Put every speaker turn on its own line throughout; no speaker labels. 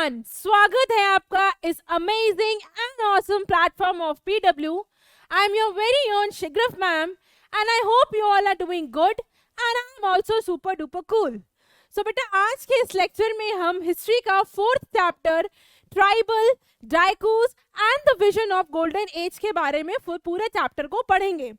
Everyone, स्वागत है आपका इस amazing and awesome platform of PW. I am your very own Shigraf ma'am and I hope you all are doing good and I am also super duper cool. So बेटा, आज के इस lecture में हम हिस्ट्री का 4th chapter tribal, dikus and the vision of golden age के बारे में पूरे चैप्टर को पढ़ेंगे।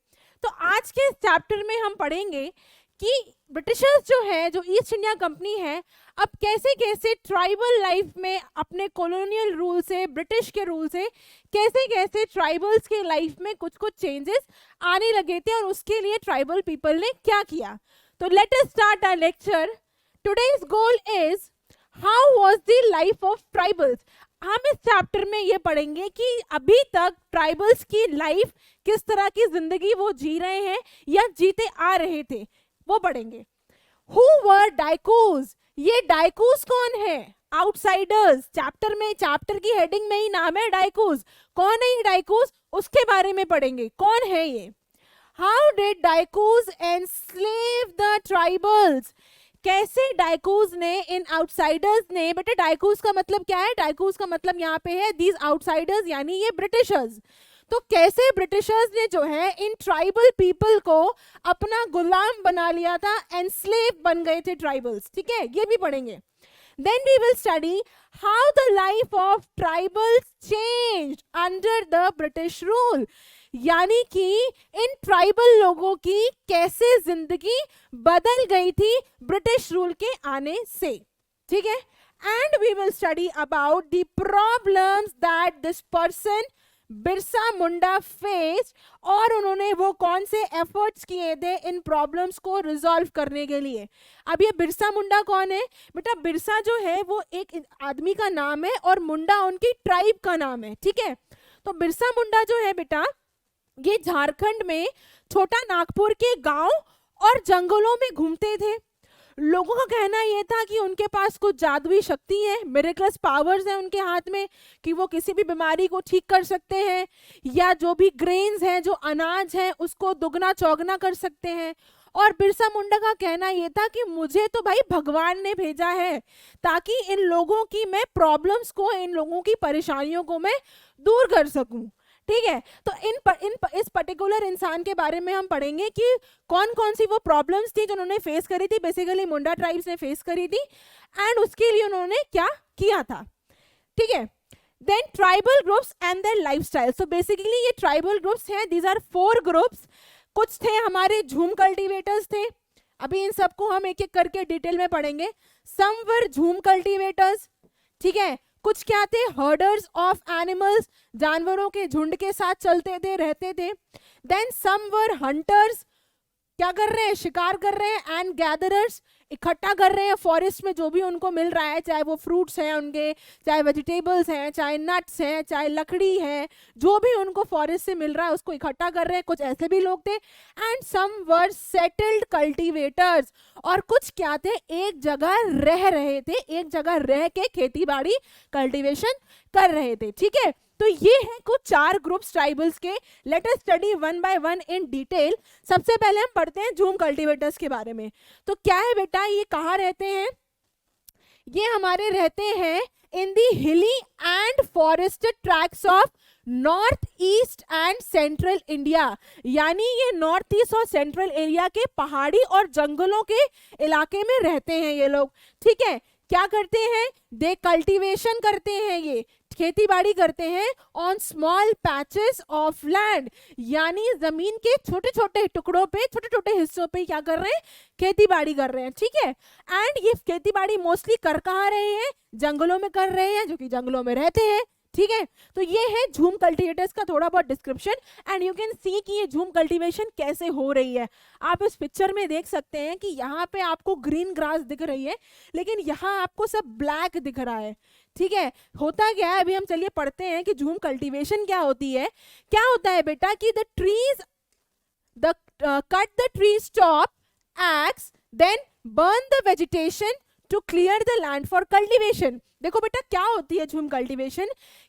तो आज के इस चैप्टर में हम पढ़ेंगे कि ब्रिटिशर्स जो है, जो ईस्ट इंडिया कंपनी है, अब कैसे कैसे ट्राइबल लाइफ में अपने कॉलोनियल रूल से, ब्रिटिश के रूल से कैसे कैसे ट्राइबल्स के लाइफ में कुछ कुछ चेंजेस आने लगे थे और उसके लिए ट्राइबल पीपल ने क्या किया। तो let us start our lecture. Today's goal is how was the life of tribals. हम इस चैप्टर में ये पढ़ेंगे कि अभी तक ट्राइबल्स की लाइफ, किस तरह की जिंदगी वो जी रहे हैं या जीते आ रहे थे, वो पढ़ेंगे। Who were डाइकूज? ये डाइकूज कौन है? आउटसाइडर्स। चैप्टर की हेडिंग में ही नाम है डाइकूज। कौन है ये डाइकूज? उसके बारे में पढ़ेंगे, कौन है ये। How did डाइकूज enslave the tribals? कैसे डाइकूज ने, इन आउटसाइडर्स ने, बेटा डाइकूज का मतलब क्या है? डाइकूज का मतलब यहाँ पे है दीज आउटसाइडर्स, यानी ये ब्रिटिशर्स। तो कैसे ब्रिटिशर्स ने जो है इन ट्राइबल पीपल को अपना गुलाम बना लिया था, एनस्लेव बन गए थे ट्राइबल्स। ठीक है, ये भी पढ़ेंगे। Then we will study how the life of tribals changed under the British rule, यानी कि इन ट्राइबल लोगों की कैसे जिंदगी बदल गई थी ब्रिटिश रूल के आने से। ठीक है, and we will study about the problems that this person Birsa Munda face, और उन्होंने वो कौन से एफर्ट्स किए थे इन प्रॉब्लम्स को रिजॉल्व करने के लिए। अब ये बिरसा मुंडा कौन है? बेटा बिरसा जो है वो एक आदमी का नाम है और मुंडा उनकी ट्राइब का नाम है। ठीक है, तो बिरसा मुंडा जो है बेटा, ये झारखंड में छोटा नागपुर के गांव और जंगलों में घूमते थे। लोगों का कहना यह था कि उनके पास कुछ जादुई शक्ति है, मिरेकलस पावर्स है उनके हाथ में, कि वो किसी भी बीमारी को ठीक कर सकते हैं, या जो भी ग्रेन्स हैं, जो अनाज है, उसको दुगना चौगना कर सकते हैं। और बिरसा मुंडा का कहना यह था कि मुझे तो भाई भगवान ने भेजा है ताकि इन लोगों की मैं प्रॉब्लम्स को, इन लोगों की परेशानियों को मैं दूर कर सकूं। ठीक है, तो इस पर्टिकुलर इंसान के बारे में हम पढ़ेंगे कि कौन कौन सी वो प्रॉब्लम्स थी जो उन्होंने फेस करी थी, बेसिकली मुंडा ट्राइब्स ने फेस करी थी, एंड उसके लिए उन्होंने क्या किया था। ठीक है, then tribal groups and their lifestyle. So basically ये ट्राइबल ग्रुप्स हैं, दीज आर 4 ग्रुप्स। कुछ थे हमारे झूम कल्टीवेटर्स थे, अभी इन सबको हम एक एक करके डिटेल में पढ़ेंगे। सम वर झूम कल्टीवेटर्स। ठीक है, कुछ क्या थे? हर्डर्स ऑफ एनिमल्स, जानवरों के झुंड के साथ चलते थे, रहते थे। देन सम वर हंटर्स, क्या कर रहे हैं? शिकार कर रहे हैं। एंड गैदरर्स, इकट्ठा कर रहे हैं फॉरेस्ट में जो भी उनको मिल रहा है, चाहे वो फ्रूट्स हैं उनके, चाहे वेजिटेबल्स हैं, चाहे नट्स हैं, चाहे लकड़ी है, जो भी उनको फॉरेस्ट से मिल रहा है उसको इकट्ठा कर रहे हैं। कुछ ऐसे भी लोग थे। And some were settled cultivators, और कुछ क्या थे? एक जगह रह रहे थे, एक जगह रह के खेती बाड़ी कल्टीवेशन कर रहे थे। ठीक है, तो ये है कुछ 4 ग्रुप्स ट्राइबल्स के। Late us study one by one in detail. सबसे पहले हम पढ़ते हैं झूम कल्टीवेटर्स के बारे में। तो क्या है बेटा, ये कहाँ रहते हैं? ये हमारे रहते हैं in the hilly and forested tracts of north east and central India, यानी ये नॉर्थ ईस्ट और सेंट्रल एरिया के पहाड़ी और जंगलों के इलाके में रहते हैं ये लोग। ठीक है, क्या करते हैं? दे कल्टीवेशन करते हैं, ये खेती बाड़ी करते हैं on small patches of land, यानी जमीन के छोटे छोटे टुकड़ों पे, छोटे छोटे हिस्सों पे क्या कर रहे हैं? खेती बाड़ी कर रहे हैं। ठीक है, एंड ये खेती बाड़ी मोस्टली कर कहाँ रहे हैं? जंगलों में कर रहे हैं, जो कि जंगलों में रहते हैं। ठीक है, तो ये है झूम कल्टीवेटर्स का थोड़ा बहुत description, and you can see कि ये झूम कल्टीवेशन कैसे हो रही है। आप इस पिक्चर में देख सकते हैं कि यहाँ पे आपको ग्रीन ग्रास दिख रही है, लेकिन यहाँ आपको सब ब्लैक दिख रहा है। ठीक है, होता क्या है, अभी हम चलिए पढ़ते हैं कि झूम कल्टीवेशन क्या होती है। क्या होता है बेटा कि the trees, cut the trees top, axe, then burn the vegetation to clear the land for cultivation. देखो बेटा क्या होती है झूम कल्टीवेशन,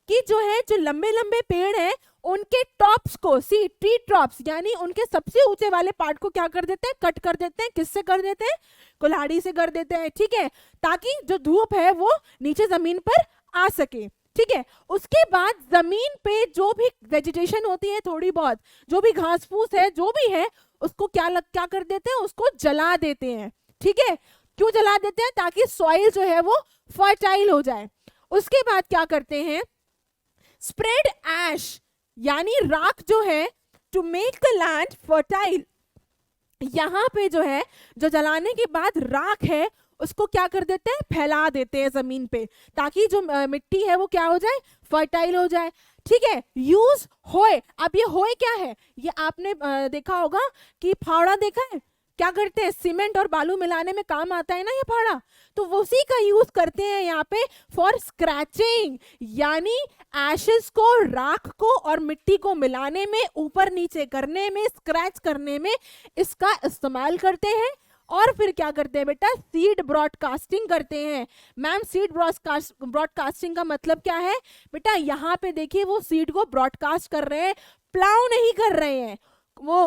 कि जो है, जो लंबे लंबे पेड़ हैं उनके टॉप्स को, सी ट्री टॉप्स, यानी उनके सबसे ऊंचे वाले पार्ट को क्या कर देते हैं? कट कर देते हैं। किससे कर देते हैं? कुल्हाड़ी से कर देते हैं। ठीक है, ताकि जो धूप है वो नीचे जमीन पर आ सके, ठीक है। उसके बाद जमीन पे जो भी वेजिटेशन होती है, थोड़ी बहुत जो भी घास फूस है, जो भी है, उसको क्या कर देते हैं, उसको जला देते हैं, ठीक है। क्यों जला देते हैं? ताकि सॉइल जो है वो फर्टाइल हो जाए। उसके बाद क्या करते हैं, स्प्रेड एश यानी राख जो है, to make the land fertile. यहाँ पे जो है, जो जलाने के बाद राख है उसको क्या कर देते हैं, फैला देते हैं जमीन पे, ताकि जो मिट्टी है वो क्या हो जाए, फर्टाइल हो जाए, ठीक है। यूज होए। अब ये होए क्या है, ये आपने देखा होगा कि फावड़ा देखा है, क्या करते हैं, सीमेंट और बालू मिलाने में काम आता है ना ये फावड़ा, तो वो उसी का यूज करते हैं यहाँ पे फॉर स्क्रैचिंग, यानी एशेस को, राख को और मिट्टी को मिलाने में, ऊपर नीचे करने में, स्क्रैच करने में इसका इस्तेमाल करते हैं। और फिर क्या करते हैं बेटा, सीड ब्रॉडकास्टिंग करते हैं। मैम सीड ब्रॉडकास्टिंग का मतलब क्या है बेटा, यहाँ पे देखिए वो सीड को ब्रॉडकास्ट कर रहे हैं, प्लाउ नहीं कर रहे हैं, वो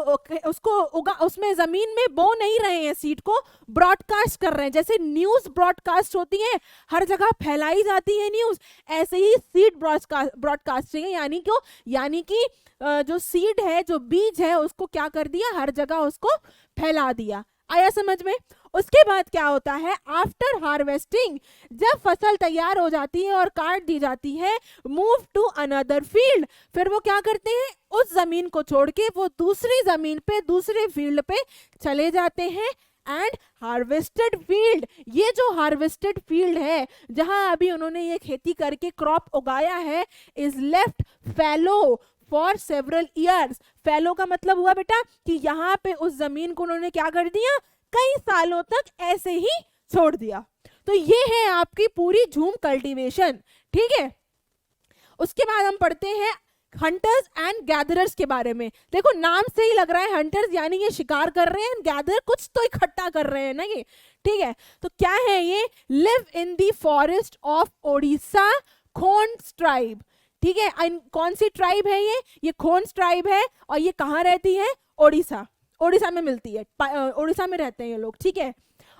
उसको उसमें जमीन में बो नहीं रहे हैं, सीड को ब्रॉडकास्ट कर रहे हैं। जैसे न्यूज ब्रॉडकास्ट होती है, हर जगह फैलाई जाती है न्यूज, ऐसे ही सीड ब्रॉडकास्टिंग है, यानी कि जो सीड है, जो बीज है, उसको क्या कर दिया, हर जगह उसको फैला दिया। आया समझ में? उसके बाद क्या होता है, आफ्टर हार्वेस्टिंग, जब फसल तैयार हो जाती है और काट दी जाती है, मूव टू अनदर फील्ड, फिर वो क्या करते हैं, उस जमीन को छोड़ के वो दूसरी जमीन पे, दूसरे फील्ड पे चले जाते हैं। एंड हार्वेस्टेड फील्ड, ये जो हार्वेस्टेड फील्ड है, जहां अभी उन्होंने ये खेती करके क्रॉप उगाया है, is left fallow for several years. Fallow का मतलब हुआ बेटा कि यहाँ पे उस जमीन को उन्होंने क्या कर दिया, कई सालों तक ऐसे ही छोड़ दिया। तो ये है आपकी पूरी झूम कल्टीवेशन, ठीक है। उसके बाद हम पढ़ते हैं हंटर्स एंड गैदरर्स के बारे में। देखो नाम से ही लग रहा है, हंटर्स यानी ये शिकार कर रहे हैं, गैदर कुछ तो इकट्ठा कर रहे हैं ना ये, ठीक है। तो क्या है ये, live in the forest of Odisha, Khond tribe, ठीक है। कौन सी ट्राइब है ये खोंड ट्राइब है, और ये कहाँ रहती है, ओडिशा में मिलती है, ओडिशा में रहते हैं ये लोग, ठीक है।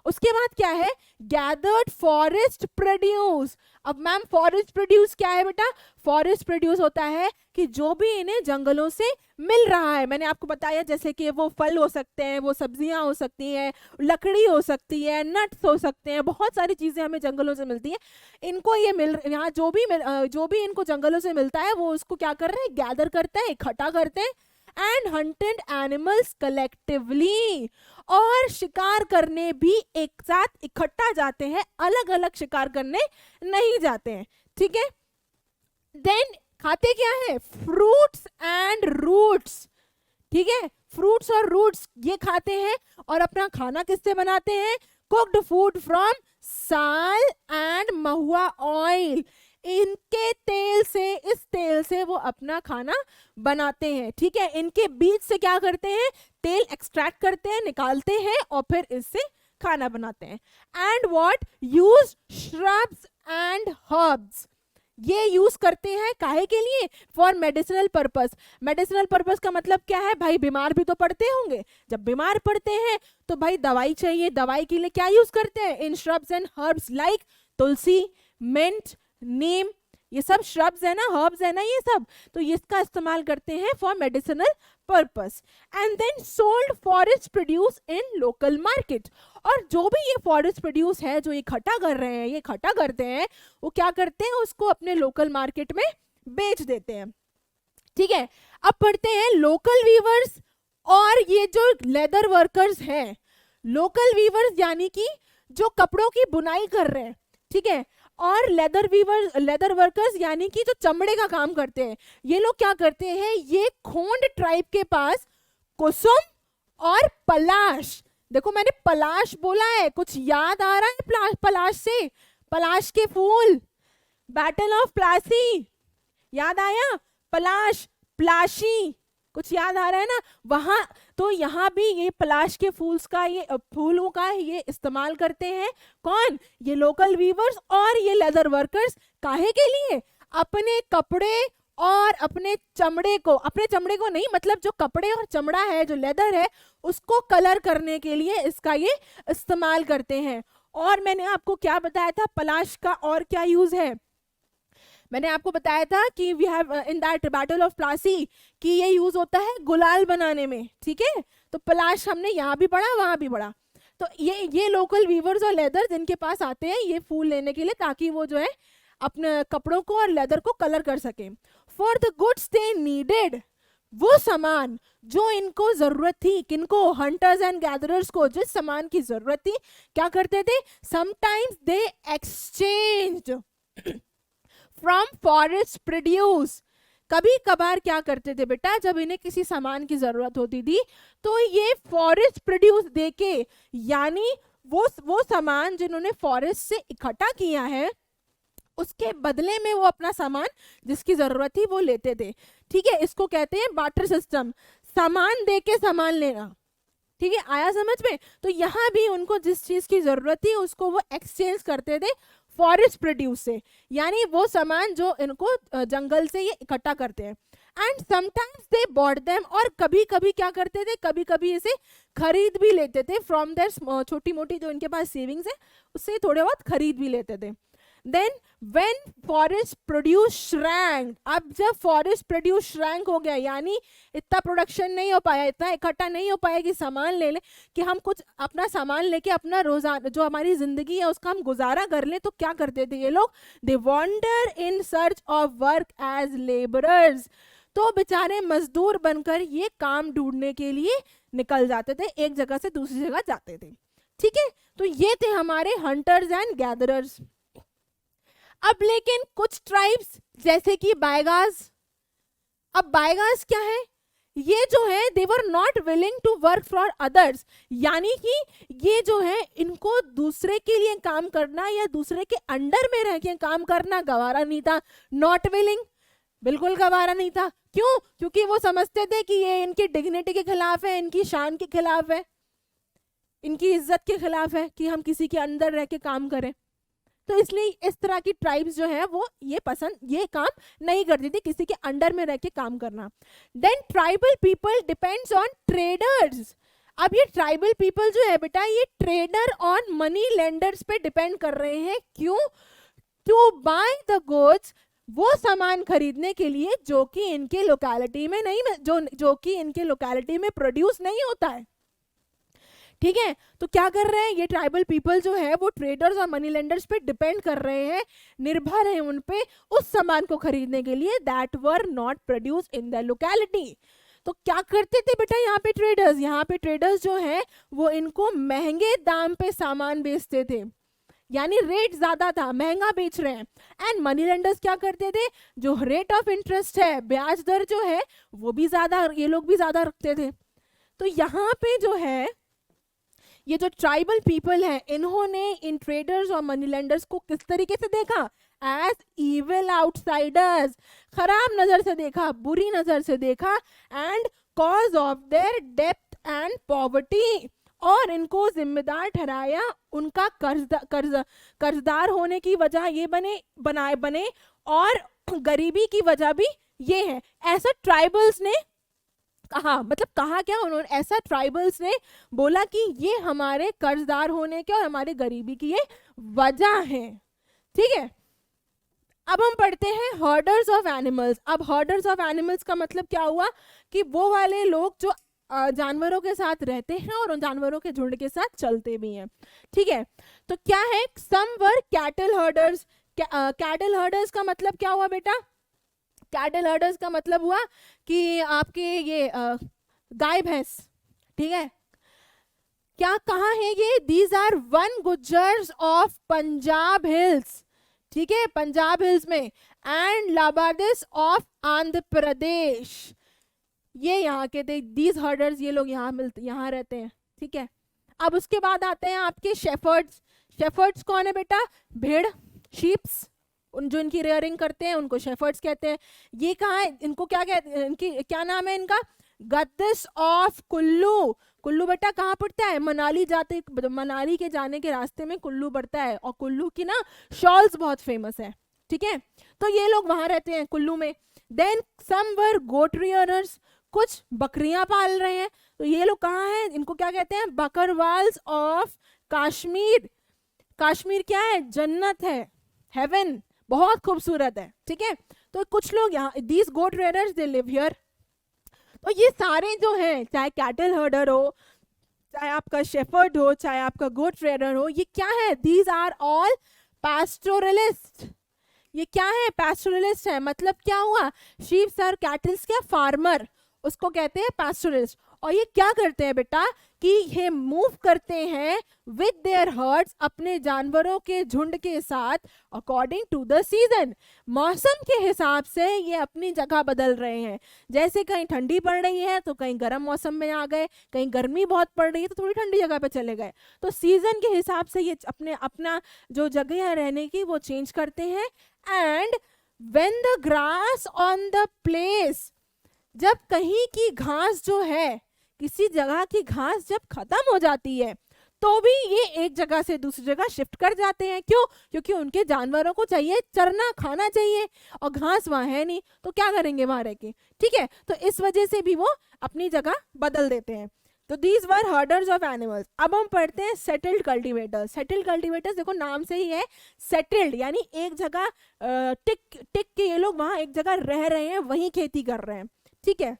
उसके बाद क्या है, गैदर्ड फॉरेस्ट प्रोड्यूस। अब मैम फॉरेस्ट प्रोड्यूस क्या है बेटा, फॉरेस्ट प्रोड्यूस होता है कि जो भी इन्हें जंगलों से मिल रहा है, मैंने आपको बताया जैसे कि वो फल हो सकते हैं, वो सब्जियां हो सकती हैं, लकड़ी हो सकती है, नट्स हो सकते हैं, बहुत सारी चीजें हमें जंगलों से मिलती है। इनको ये यहाँ जो भी इनको जंगलों से मिलता है, वो उसको क्या कर रहे हैं, गैदर करते हैं, इकट्ठा करते हैं। एंड हंटेड एनिमल्स कलेक्टिवली, और शिकार करने भी एक साथ इकट्ठा जाते हैं, अलग अलग शिकार करने नहीं जाते हैं, ठीक है। देन खाते क्या है, फ्रूट्स एंड रूट्स, ठीक है। फ्रूट्स और रूट्स ये खाते हैं, और अपना खाना किससे बनाते हैं, कुक्ड फूड फ्रॉम साल एंड महुआ ऑयल, इनके तेल से, इस तेल से वो अपना खाना बनाते हैं, ठीक है। इनके बीज से क्या करते हैं, तेल एक्सट्रैक्ट करते हैं, निकालते हैं, और फिर इससे खाना बनाते हैं। And what, use shrubs and herbs, ये यूज करते हैं काहे के लिए, for medicinal purpose. Medicinal purpose का मतलब क्या है भाई, बीमार भी तो पड़ते होंगे, जब बीमार पड़ते हैं तो भाई दवाई चाहिए, दवाई के लिए क्या यूज करते हैं, in shrubs and herbs like tulsi, mint, neem, ये सब श्रब्स है ना, हर्ब्स है ना ये सब, तो इसका इस्तेमाल करते हैं for medicinal purpose. And then sold forest produce in local market, और जो भी ये फॉरेस्ट प्रोड्यूस है, जो ये इकट्ठा कर रहे हैं, ये इकट्ठा करते हैं, वो क्या करते हैं, उसको अपने लोकल मार्केट में बेच देते हैं, ठीक है। अब पढ़ते हैं लोकल वीवर्स और ये जो लेदर वर्कर्स हैं। लोकल वीवर्स यानी कि जो कपड़ों की बुनाई कर रहे हैं, ठीक है, और लेदर वर्कर्स यानी कि जो चमड़े का काम करते हैं। ये लोग क्या करते हैं, ये खोंड ट्राइब के पास कुसुम और पलाश, देखो मैंने पलाश बोला है, कुछ याद आ रहा है पलाश से, पलाश के फूल, बैटल ऑफ प्लासी याद आया, पलाश, प्लाशी, कुछ याद आ रहा है ना वहां, तो यहाँ भी ये पलाश के फूलों का ये इस्तेमाल करते हैं, कौन, ये लोकल वीवर्स और ये लेदर वर्कर्स, काहे के लिए, अपने कपड़े और अपने चमड़े को नहीं, मतलब जो कपड़े और चमड़ा है, जो लेदर है, उसको कलर करने के लिए इसका ये इस्तेमाल करते हैं। और मैंने आपको क्या बताया था, पलाश का और क्या यूज है, मैंने आपको बताया था कि we have in that battle of Plassey कि ये यूज होता है गुलाल बनाने में, ठीक है। तो पलाश हमने यहाँ भी पढ़ा वहां भी पढ़ा। तो ये लोकल वीवर्स और लेदर जिनके पास आते हैं ये फूल लेने के लिए, ताकि वो जो है अपने कपड़ों को और लेदर को कलर कर सके। For the goods they needed, वो सामान जो इनको जरूरत थी, किनको, हंटर्स एंड गैदरर्स को, जिस सामान की जरूरत थी, क्या करते थे, sometimes they exchanged from forest produce. कभी कभार क्या करते थे बेटा, जब इन्हें किसी सामान की जरूरत होती थी तो ये फॉरेस्ट प्रोड्यूस देके, यानी वो सामान जिन्होंने फॉरेस्ट से इकट्ठा किया है उसके बदले में वो अपना सामान जिसकी जरूरत थी वो लेते थे, ठीक है। इसको कहते हैं बार्टर सिस्टम, सामान दे के सामान लेना, ठीक है, आया समझ में। तो यहाँ भी उनको जिस चीज की जरूरत थी उसको वो एक्सचेंज करते थे फॉरेस्ट प्रोड्यूस से, यानी वो सामान जो इनको जंगल से ये इकट्ठा करते हैं। And sometimes they bought them, और कभी कभी क्या करते थे, कभी कभी इसे खरीद भी लेते थे फ्रॉम देयर, छोटी मोटी जो इनके पास सेविंग्स है उससे थोड़े बहुत खरीद भी लेते थे। Then when forest produce shrank, अब जब फॉरेस्ट प्रोड्यूस श्रैंक हो गया, यानी इतना प्रोडक्शन नहीं हो पाया, इतना इकट्ठा नहीं हो पाया कि सामान ले ले, कि हम कुछ अपना सामान लेके अपना रोजाना जो हमारी जिंदगी है उसका हम गुजारा कर ले, तो क्या करते थे ये लोग, they wander in search of work as labourers. तो बेचारे मजदूर बनकर ये काम ढूंढने के लिए निकल जाते थे, एक जगह से दूसरी जगह जाते थे, ठीक है। तो ये थे हमारे हंटर्स एंड गैदरर्स। अब लेकिन कुछ ट्राइब्स जैसे कि बायगाज, अब बायगाज क्या है, ये जो है they were not willing to work for others, यानी कि ये जो है इनको दूसरे के लिए काम करना या दूसरे के अंडर में रह के काम करना गवारा नहीं था। नॉट विलिंग, बिल्कुल गवारा नहीं था। क्यों? क्योंकि वो समझते थे कि ये इनकी डिग्निटी के खिलाफ है, इनकी शान के खिलाफ है, इनकी इज्जत के खिलाफ है कि हम किसी के अंदर रह के काम करें। तो इसलिए इस तरह की ट्राइब्स जो है वो ये काम नहीं करती थी, किसी के अंडर में रह के काम करना। Then tribal people depends on traders. अब ये ट्राइबल पीपल जो है बेटा ये ट्रेडर और मनी लेंडर्स पे डिपेंड कर रहे हैं। क्यों? टू बाय द गुड्स, वो सामान खरीदने के लिए जो कि इनके लोकेलिटी में नहीं, जो कि इनके लोकेलिटी में प्रोड्यूस नहीं होता है, ठीक है। तो क्या कर रहे हैं ये ट्राइबल पीपल जो है वो ट्रेडर्स और मनी लेंडर्स पे डिपेंड कर रहे हैं, निर्भर है उन पे उस सामान को खरीदने के लिए that were not produce in the locality. तो क्या करते थे बेटा यहाँ पे ट्रेडर्स जो है वो इनको महंगे दाम पे सामान बेचते थे, यानी रेट ज्यादा था, महंगा बेच रहे हैं। एंड मनी लेंडर्स क्या करते थे, जो रेट ऑफ इंटरेस्ट है, ब्याज दर जो है वो भी ज्यादा, ये लोग भी ज्यादा रखते थे। तो यहाँ पे जो है ये जो ट्राइबल पीपल है इन्होंने इन ट्रेडर्स और मनी लेंडर्स को किस तरीके से देखा, एज इविल आउटसाइडर्स, खराब नजर से देखा, बुरी नजर से देखा। And cause of their depth and poverty, और इनको जिम्मेदार ठहराया उनका कर्जदार होने की वजह ये बने और गरीबी की वजह भी ये है। ऐसा ट्राइबल्स ने कहा, मतलब कहा क्या उन्होंने, ऐसा ट्राइबल्स ने बोला कि ये हमारे कर्जदार होने के और हमारे गरीबी की ये वजह है, ठीक है। अब हम पढ़ते हैं हर्डर्स ऑफ एनिमल्स। अब हर्डर्स ऑफ एनिमल्स का मतलब क्या हुआ कि वो वाले लोग जो जानवरों के साथ रहते हैं और उन जानवरों के झुंड के साथ चलते भी हैं, ठीक है। तो क्या है, सम वर कैटल हर्डर्स। कैटल हर्डर्स का मतलब क्या हुआ बेटा, कैटल हर्डर्स का मतलब हुआ कि आपके ये गाय भैंस, ठीक है। क्या कहाँ है ये, these are Van Gujjars of Punjab hills, ठीक है, पंजाब हिल्स में, एंड लाबादिस ऑफ आंध्र प्रदेश, ये यहाँ के थे। दीज हर्डर्स, ये लोग यहाँ रहते हैं, ठीक है। अब उसके बाद आते हैं आपके शेफर्ड्स। शेफर्ड्स कौन है बेटा, भेड़, शीप्स, जो इनकी रेयरिंग करते हैं उनको शेफर्ड्स कहते हैं। ये कहाँ है, इनको क्या कहते हैं, इनकी क्या नाम है इनका, गद्दिस ऑफ कुल्लू। कुल्लू बेटा कहाँ पड़ता है, मनाली के जाने के रास्ते में कुल्लू पड़ता है, और कुल्लू की ना शॉल्स बहुत फेमस है, ठीक है। तो ये लोग वहां रहते हैं कुल्लू में। देन सम वर गोट रियरर्स, कुछ बकरियां पाल रहे हैं, तो ये लोग कहाँ हैं, इनको क्या कहते हैं, बकरवाल्स ऑफ कश्मीर। कश्मीर क्या है, जन्नत है, हेवन, बहुत खूबसूरत है, ठीक है। तो कुछ लोग यहाँ, these goat raiders they live here. तो ये सारे जो हैं, चाहे कैटल हर्डर हो, चाहे आपका शेफर्ड हो, चाहे आपका गोट रेडर हो, ये क्या है? These are all pastoralist. ये क्या है? पैस्टोरलिस्ट है। मतलब क्या हुआ? शीप्स और कैटल्स के फार्मर, उसको कहते हैं पैस्टोरलिस्ट। और ये क्या करते हैं बेटा कि ये मूव करते हैं विद देयर हर्ड्स, अपने जानवरों के झुंड के साथ, अकॉर्डिंग टू द सीजन, मौसम के हिसाब से ये अपनी जगह बदल रहे हैं। जैसे कहीं ठंडी पड़ रही है तो कहीं गर्म मौसम में आ गए, कहीं गर्मी बहुत पड़ रही है तो थोड़ी ठंडी जगह पे चले गए। तो सीजन के हिसाब से ये अपना जो जगह है रहने की वो चेंज करते हैं। And when the grass on the place, जब कहीं की घास जो है, किसी जगह की घास जब खत्म हो जाती है तो भी ये एक जगह से दूसरी जगह शिफ्ट कर जाते हैं। क्यों? क्योंकि उनके जानवरों को चाहिए चरना, खाना चाहिए, और घास वहां है नहीं तो क्या करेंगे वहां रह के, ठीक है। तो इस वजह से भी वो अपनी जगह बदल देते हैं। तो these were herders of animals. अब हम पढ़ते हैं सेटल्ड कल्टीवेटर्स। सेटल्ड कल्टीवेटर्स देखो नाम से ही है, सेटल्ड यानी एक जगह टिक के ये लोग वहां एक जगह रह रहे हैं, वहीं खेती कर रहे हैं, ठीक है।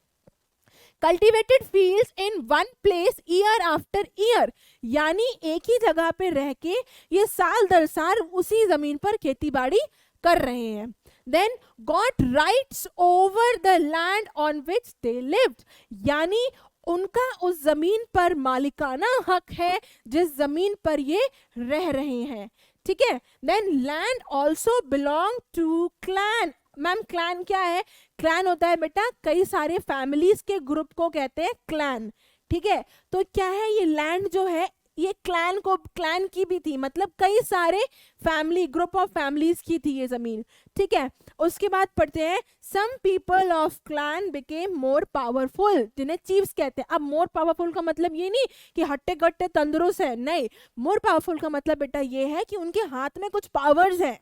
Cultivated fields in one place year after year, यानी एक ही जगह पे रह के ये साल दर साल उसी जमीन पर खेती बाड़ी कर रहे हैं। Then got rights over the land on which they lived, यानी उनका उस जमीन पर मालिकाना हक है जिस जमीन पर ये रह रहे हैं, ठीक है। Then land also belong to clan. Ma'am clan क्या है? क्लैन होता है बेटा कई सारे फैमिलीज के ग्रुप को कहते हैं क्लैन, ठीक है। तो क्या है, ये लैंड जो है ये क्लैन की भी थी, मतलब कई सारे फैमिली, ग्रुप ऑफ फैमिलीज की थी ये जमीन, ठीक है। उसके बाद पढ़ते हैं some people of clan became more powerful, जिन्हें चीफ्स कहते हैं। अब मोर पावरफुल का मतलब ये नहीं कि हट्टे कट्टे तंदुरुस्त है, नहीं। मोर पावरफुल का मतलब बेटा ये है कि उनके हाथ में कुछ पावर्स है,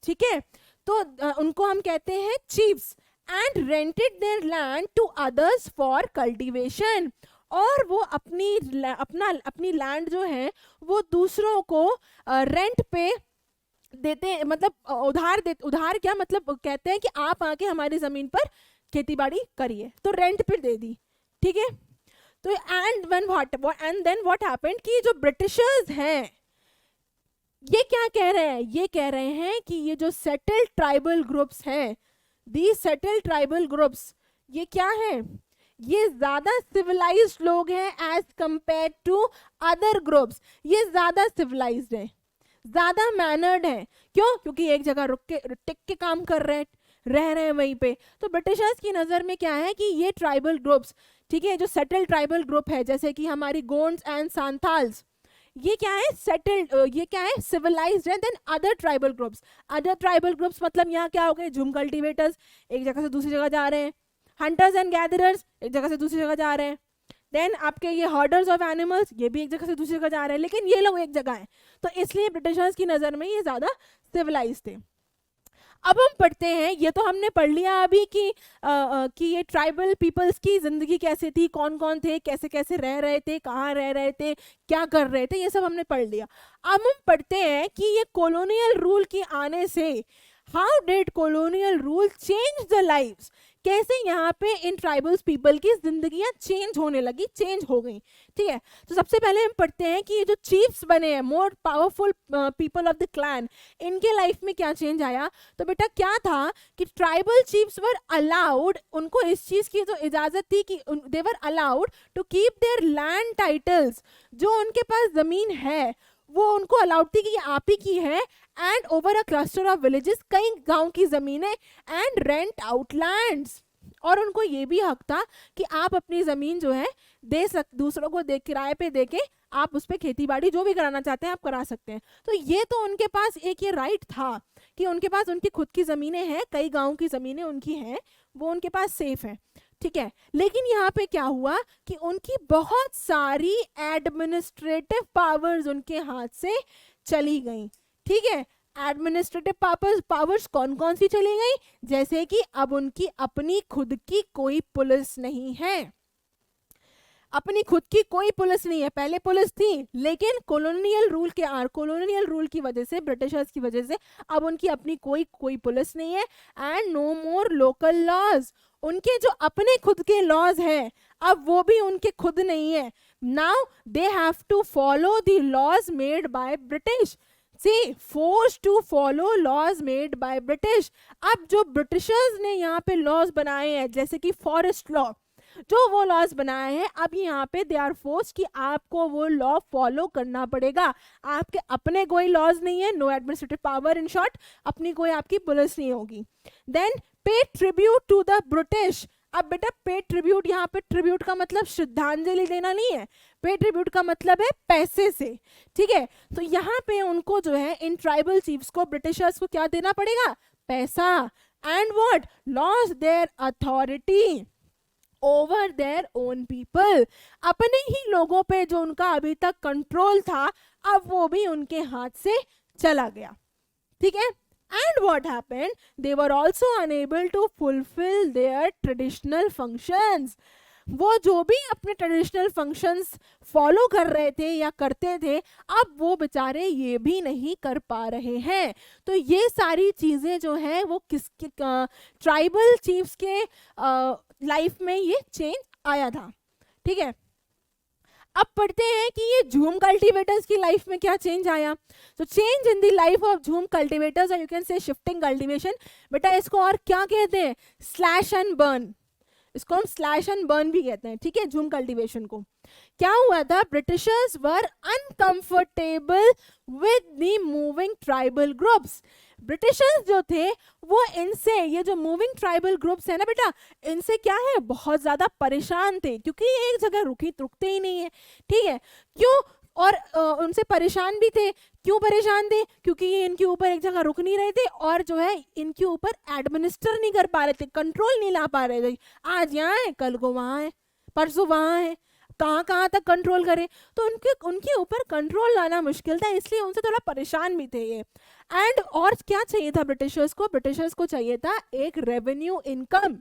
ठीक है। तो उनको हम कहते हैं chiefs. And rented their land to others for cultivation, और वो अपनी लैंड जो है वो दूसरों को रेंट पे देते हैं, मतलब उधार क्या मतलब कहते हैं कि आप आके हमारी जमीन पर खेती बाड़ी करिए, तो रेंट पे दे दी, ठीक है। तो एंड देन व्हाट हैपेंड कि जो ब्रिटिशर्स हैं ये क्या कह रहे हैं? ये कह रहे हैं कि ये जो सेटल्ड ट्राइबल ग्रुप्स हैं, दी सेटल्ड ट्राइबल ग्रुप्स, ये क्या है? ये ज्यादा सिविलाइज्ड लोग हैं as compared to other groups. ये ज्यादा सिविलाइज्ड है, ज्यादा मैनर्ड है। क्यों? क्योंकि एक जगह रुक के टिक के काम कर रहे हैं, रह रहे हैं वहीं पे। तो ब्रिटिशर्स की नजर में क्या है कि ये ट्राइबल ग्रुप्स, ठीक है, जो सेटल्ड ट्राइबल ग्रुप है जैसे कि हमारी गोंड्स एंड सांथाल्स, ये क्या है? सेटल्ड, ये क्या है? सिविलाइज्ड है then other tribal groups. Other tribal groups मतलब यहाँ क्या हो गए? झूम कल्टीवेटर्स एक जगह से दूसरी जगह जा रहे हैं, हंटर्स एंड गैदरर्स एक जगह से दूसरी जगह जा रहे हैं, देन आपके ये हर्डर्स ऑफ एनिमल्स ये भी एक जगह से दूसरी जगह जा रहे हैं, लेकिन ये लोग एक जगह हैं। तो इसलिए ब्रिटिशर्स की नज़र में ये ज़्यादा सिविलाइज्ड थे। अब हम पढ़ते हैं, ये तो हमने पढ़ लिया अभी कि ये ट्राइबल पीपल्स की ज़िंदगी कैसे थी, कौन कौन थे, कैसे कैसे रह रहे थे, कहाँ रह रहे थे, क्या कर रहे थे, ये सब हमने पढ़ लिया। अब हम पढ़ते हैं कि ये कॉलोनियल रूल के आने से how did colonial rule change the lives, कैसे यहाँ पे इन ट्राइबल्स पीपल की जिंदगियां चेंज होने लगी, चेंज हो गई, ठीक है। तो सबसे पहले हम पढ़ते हैं कि ये जो चीफ्स बने हैं, more powerful people of the clan, इनके लाइफ में क्या चेंज आया। तो बेटा क्या था कि ट्राइबल चीफ्स वर अलाउड, उनको इस चीज की जो इजाजत थी कि they were allowed to keep their land titles, जो उनके पास जमीन है वो उनको अलाउड थी कि ये आप ही की है, and over a cluster of villages, कई गांव की जमीनें, एंड रेंट आउट लैंड्स, और उनको ये भी हक था कि आप अपनी जमीन जो है दूसरों को किराए पे देके आप उस पर खेती बाड़ी जो भी कराना चाहते हैं आप करा सकते हैं। तो ये तो उनके पास एक ये राइट था कि उनके पास उनकी खुद की जमीनें हैं, कई गाँव की जमीनें उनकी हैं, वो उनके पास सेफ है, ठीक है। लेकिन यहाँ पे क्या हुआ कि उनकी बहुत सारी एडमिनिस्ट्रेटिव पावर्स उनके हाथ से चली गई, ठीक है। एडमिनिस्ट्रेटिव पावर्स कौन कौन सी चली गई? जैसे कि अब उनकी अपनी खुद की कोई पुलिस नहीं है, अपनी खुद की कोई पुलिस नहीं है, पहले पुलिस थी लेकिन कॉलोनियल रूल की वजह से, ब्रिटिशर्स की वजह से अब उनकी अपनी कोई पुलिस नहीं है। And no more local laws, उनके जो अपने खुद के लॉज हैं अब वो भी उनके खुद नहीं है। Now they have to follow the laws made by British, see force to follow laws made by British. अब जो ब्रिटिशर्स ने यहाँ पे लॉज बनाए हैं जैसे कि फॉरेस्ट लॉ, जो वो लॉज बनाए हैं अब यहाँ पे दे आर फोर्स कि आपको वो लॉ फॉलो करना पड़ेगा। आपके अपने कोई लॉज नहीं है, no administrative power, in short अपनी कोई आपकी पुलिस नहीं होगी। देन पे ट्रिब्यूट टू द ब्रिटिश। अब बेटा पे ट्रिब्यूट, यहाँ पे ट्रिब्यूट का मतलब श्रद्धांजलि देना नहीं है, पे ट्रिब्यूट का मतलब है पैसे से, ठीक है। तो यहाँ पे उनको जो है इन ट्राइबल चीफ्स को, ब्रिटिशर्स को क्या देना पड़ेगा, पैसा। And what, loss there authority over their own people, अपने ही लोगों पे जो उनका अभी तक कंट्रोल था अब वो भी उनके हाथ से चला गया, ठीक है। And what happened? They were also unable to fulfill their traditional functions. वो जो भी अपने ट्रेडिशनल फंक्शंस फॉलो कर रहे थे या करते थे अब वो बेचारे ये भी नहीं कर पा रहे हैं। तो ये सारी चीज़ें जो है वो किसके ट्राइबल चीफ्स के लाइफ में ये चेंज आया था, ठीक है। अब पढ़ते हैं कि ये झूम कल्टीवेटर्स की लाइफ में क्या चेंज आया। तो change in the life of झूम कल्टीवेटर्स, और यू कैन से शिफ्टिंग कल्टीवेशन। बेटा इसको और क्या कहते हैं, स्लैश एंड बर्न, इसको हम स्लैश एंड बर्न भी कहते हैं, ठीक है, झूम कल्टीवेशन को। क्या हुआ था, Britishers were uncomfortable with the moving tribal groups. Britishers जो थे वो इनसे, ये जो मूविंग ट्राइबल ग्रुप्स है ना बेटा, इनसे क्या है बहुत ज्यादा परेशान थे क्योंकि ये एक जगह रुकते ही नहीं है, ठीक है। क्यों, और उनसे परेशान भी थे। क्यों परेशान थे, क्योंकि ये इनके ऊपर एक जगह रुक नहीं रहे थे और जो है इनके ऊपर एडमिनिस्टर नहीं कर पा रहे थे, कंट्रोल नहीं ला पा रहे थे। आज यहाँ है, कल को वहाँ है, परसों वहाँ है, कहाँ तक कंट्रोल करें। तो उनके ऊपर कंट्रोल लाना मुश्किल था, इसलिए उनसे थोड़ा परेशान भी थे ये। एंड और क्या चाहिए था ब्रिटिशर्स को चाहिए था एक revenue income,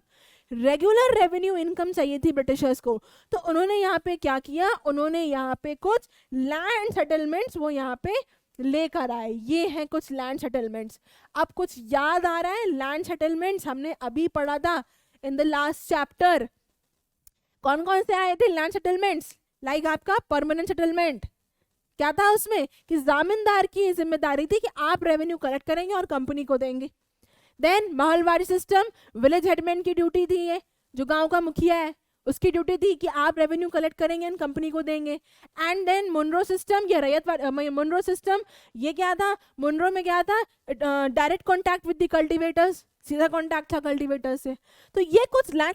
regular revenue income चाहिए थी ब्रिटिशर्स को। तो उन्होंने यहाँ पे क्या किया, उन्होंने यहाँ पे कुछ लैंड सेटलमेंट्स वो यहाँ पे लेकर आए। ये हैं कुछ लैंड सेटलमेंट्स। अब कुछ याद आ रहा है, लैंड सेटलमेंट्स हमने अभी पढ़ा था इन द लास्ट चैप्टर। कौन कौन से आए थे लैंड सेटलमेंट्स, लाइक आपका परमानेंट सेटलमेंट, क्या था उसमें कि जामींदार की जिम्मेदारी थी कि आप रेवेन्यू कलेक्ट करेंगे और कंपनी को देंगे। Then Mahalwari system, village headman की ड्यूटी थी, ये जो गांव का मुखिया है उसकी ड्यूटी थी कि आप रेवेन्यू कलेक्ट करेंगे एंड कंपनी को देंगे। एंड देन मुनरो सिस्टम, ये रैयत मुनरो सिस्टम, ये क्या था, मुनरो में क्या था, direct contact with the cultivators, सीधा कॉन्टैक्ट था कल्टिवेटर से। तो ये कुछ लैंड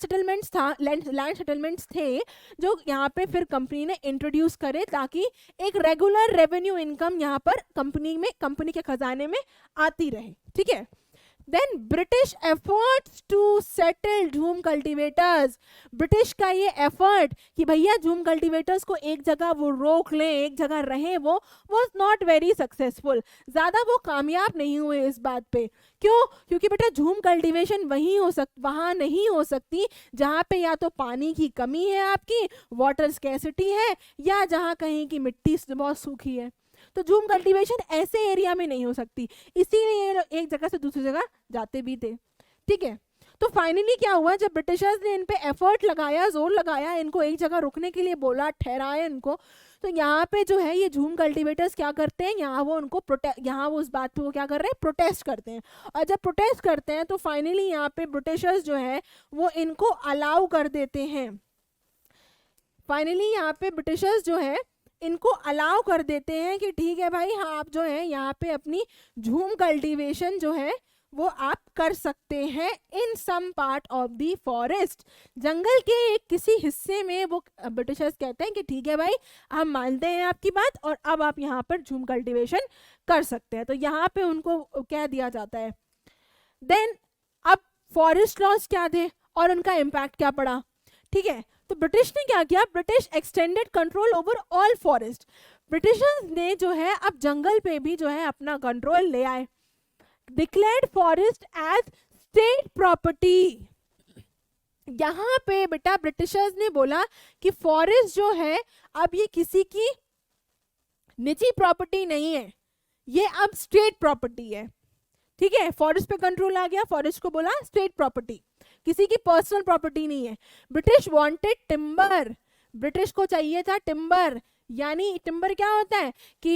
सेटलमेंट्स थे जो यहाँ पे फिर कंपनी ने इंट्रोड्यूस करे ताकि एक रेगुलर रेवेन्यू इनकम यहाँ पर कंपनी के खजाने में आती रहे, ठीक है। Then British efforts to settle झूम कल्टीवेटर्स, ब्रिटिश का ये एफर्ट कि भैया झूम कल्टीवेटर्स को एक जगह वो रोक लें, एक जगह रहें, वो was not very successful, ज़्यादा वो कामयाब नहीं हुए इस बात पे। क्यों, क्योंकि बेटा झूम कल्टीवेशन वहाँ नहीं हो सकती जहाँ पे या तो पानी की कमी है, आपकी वाटर स्कैसिटी है, या जहाँ कहीं की मिट्टी बहुत सूखी है। तो झूम कल्टीवेशन ऐसे एरिया में नहीं हो सकती, इसीलिए एक जगह से दूसरी जगह जाते भी थे, ठीक है। तो फाइनली क्या हुआ, जब ब्रिटिशर्स ने इन पे एफर्ट लगाया, जोर लगाया, इनको एक जगह रुकने के लिए बोला, ठहराया इनको, तो यहाँ पे जो है ये झूम कल्टीवेटर्स क्या करते हैं, यहाँ वो उस बात पे वो क्या कर रहे हैं, प्रोटेस्ट करते हैं। और जब प्रोटेस्ट करते हैं तो फाइनली यहाँ पे ब्रिटिशर्स जो है वो इनको अलाउ कर देते हैं। फाइनली यहाँ पे ब्रिटिशर्स जो है इनको अलाउ कर देते हैं कि ठीक है भाई, हाँ आप जो है यहाँ पे अपनी झूम कल्टीवेशन जो है वो आप कर सकते हैं in some part of the forest, जंगल के एक किसी हिस्से में। वो ब्रिटिशर्स कहते हैं कि ठीक है भाई, हम मानते हैं आपकी बात और अब आप यहाँ पर झूम कल्टीवेशन कर सकते हैं। तो यहाँ पे उनको कह दिया जाता है। देन अब फॉरेस्ट लॉज क्या थे और उनका इम्पैक्ट क्या पड़ा, ठीक है। तो ब्रिटिश ने क्या किया, British extended control over all forest, Britishers ने जो है अब जंगल पे भी जो है अपना कंट्रोल ले आए। Declared forest as state property, यहाँ पे बेटा ब्रिटिशर्स ने बोला कि फॉरेस्ट जो है अब ये किसी की निजी प्रॉपर्टी नहीं है, ये अब स्टेट प्रॉपर्टी है। ठीक है, फॉरेस्ट पे कंट्रोल आ गया, फॉरेस्ट को बोला स्टेट प्रॉपर्टी, किसी की पर्सनल प्रॉपर्टी नहीं है। ब्रिटिश वांटेड टिम्बर, ब्रिटिश को चाहिए था टिम्बर। यानी टिम्बर क्या होता है कि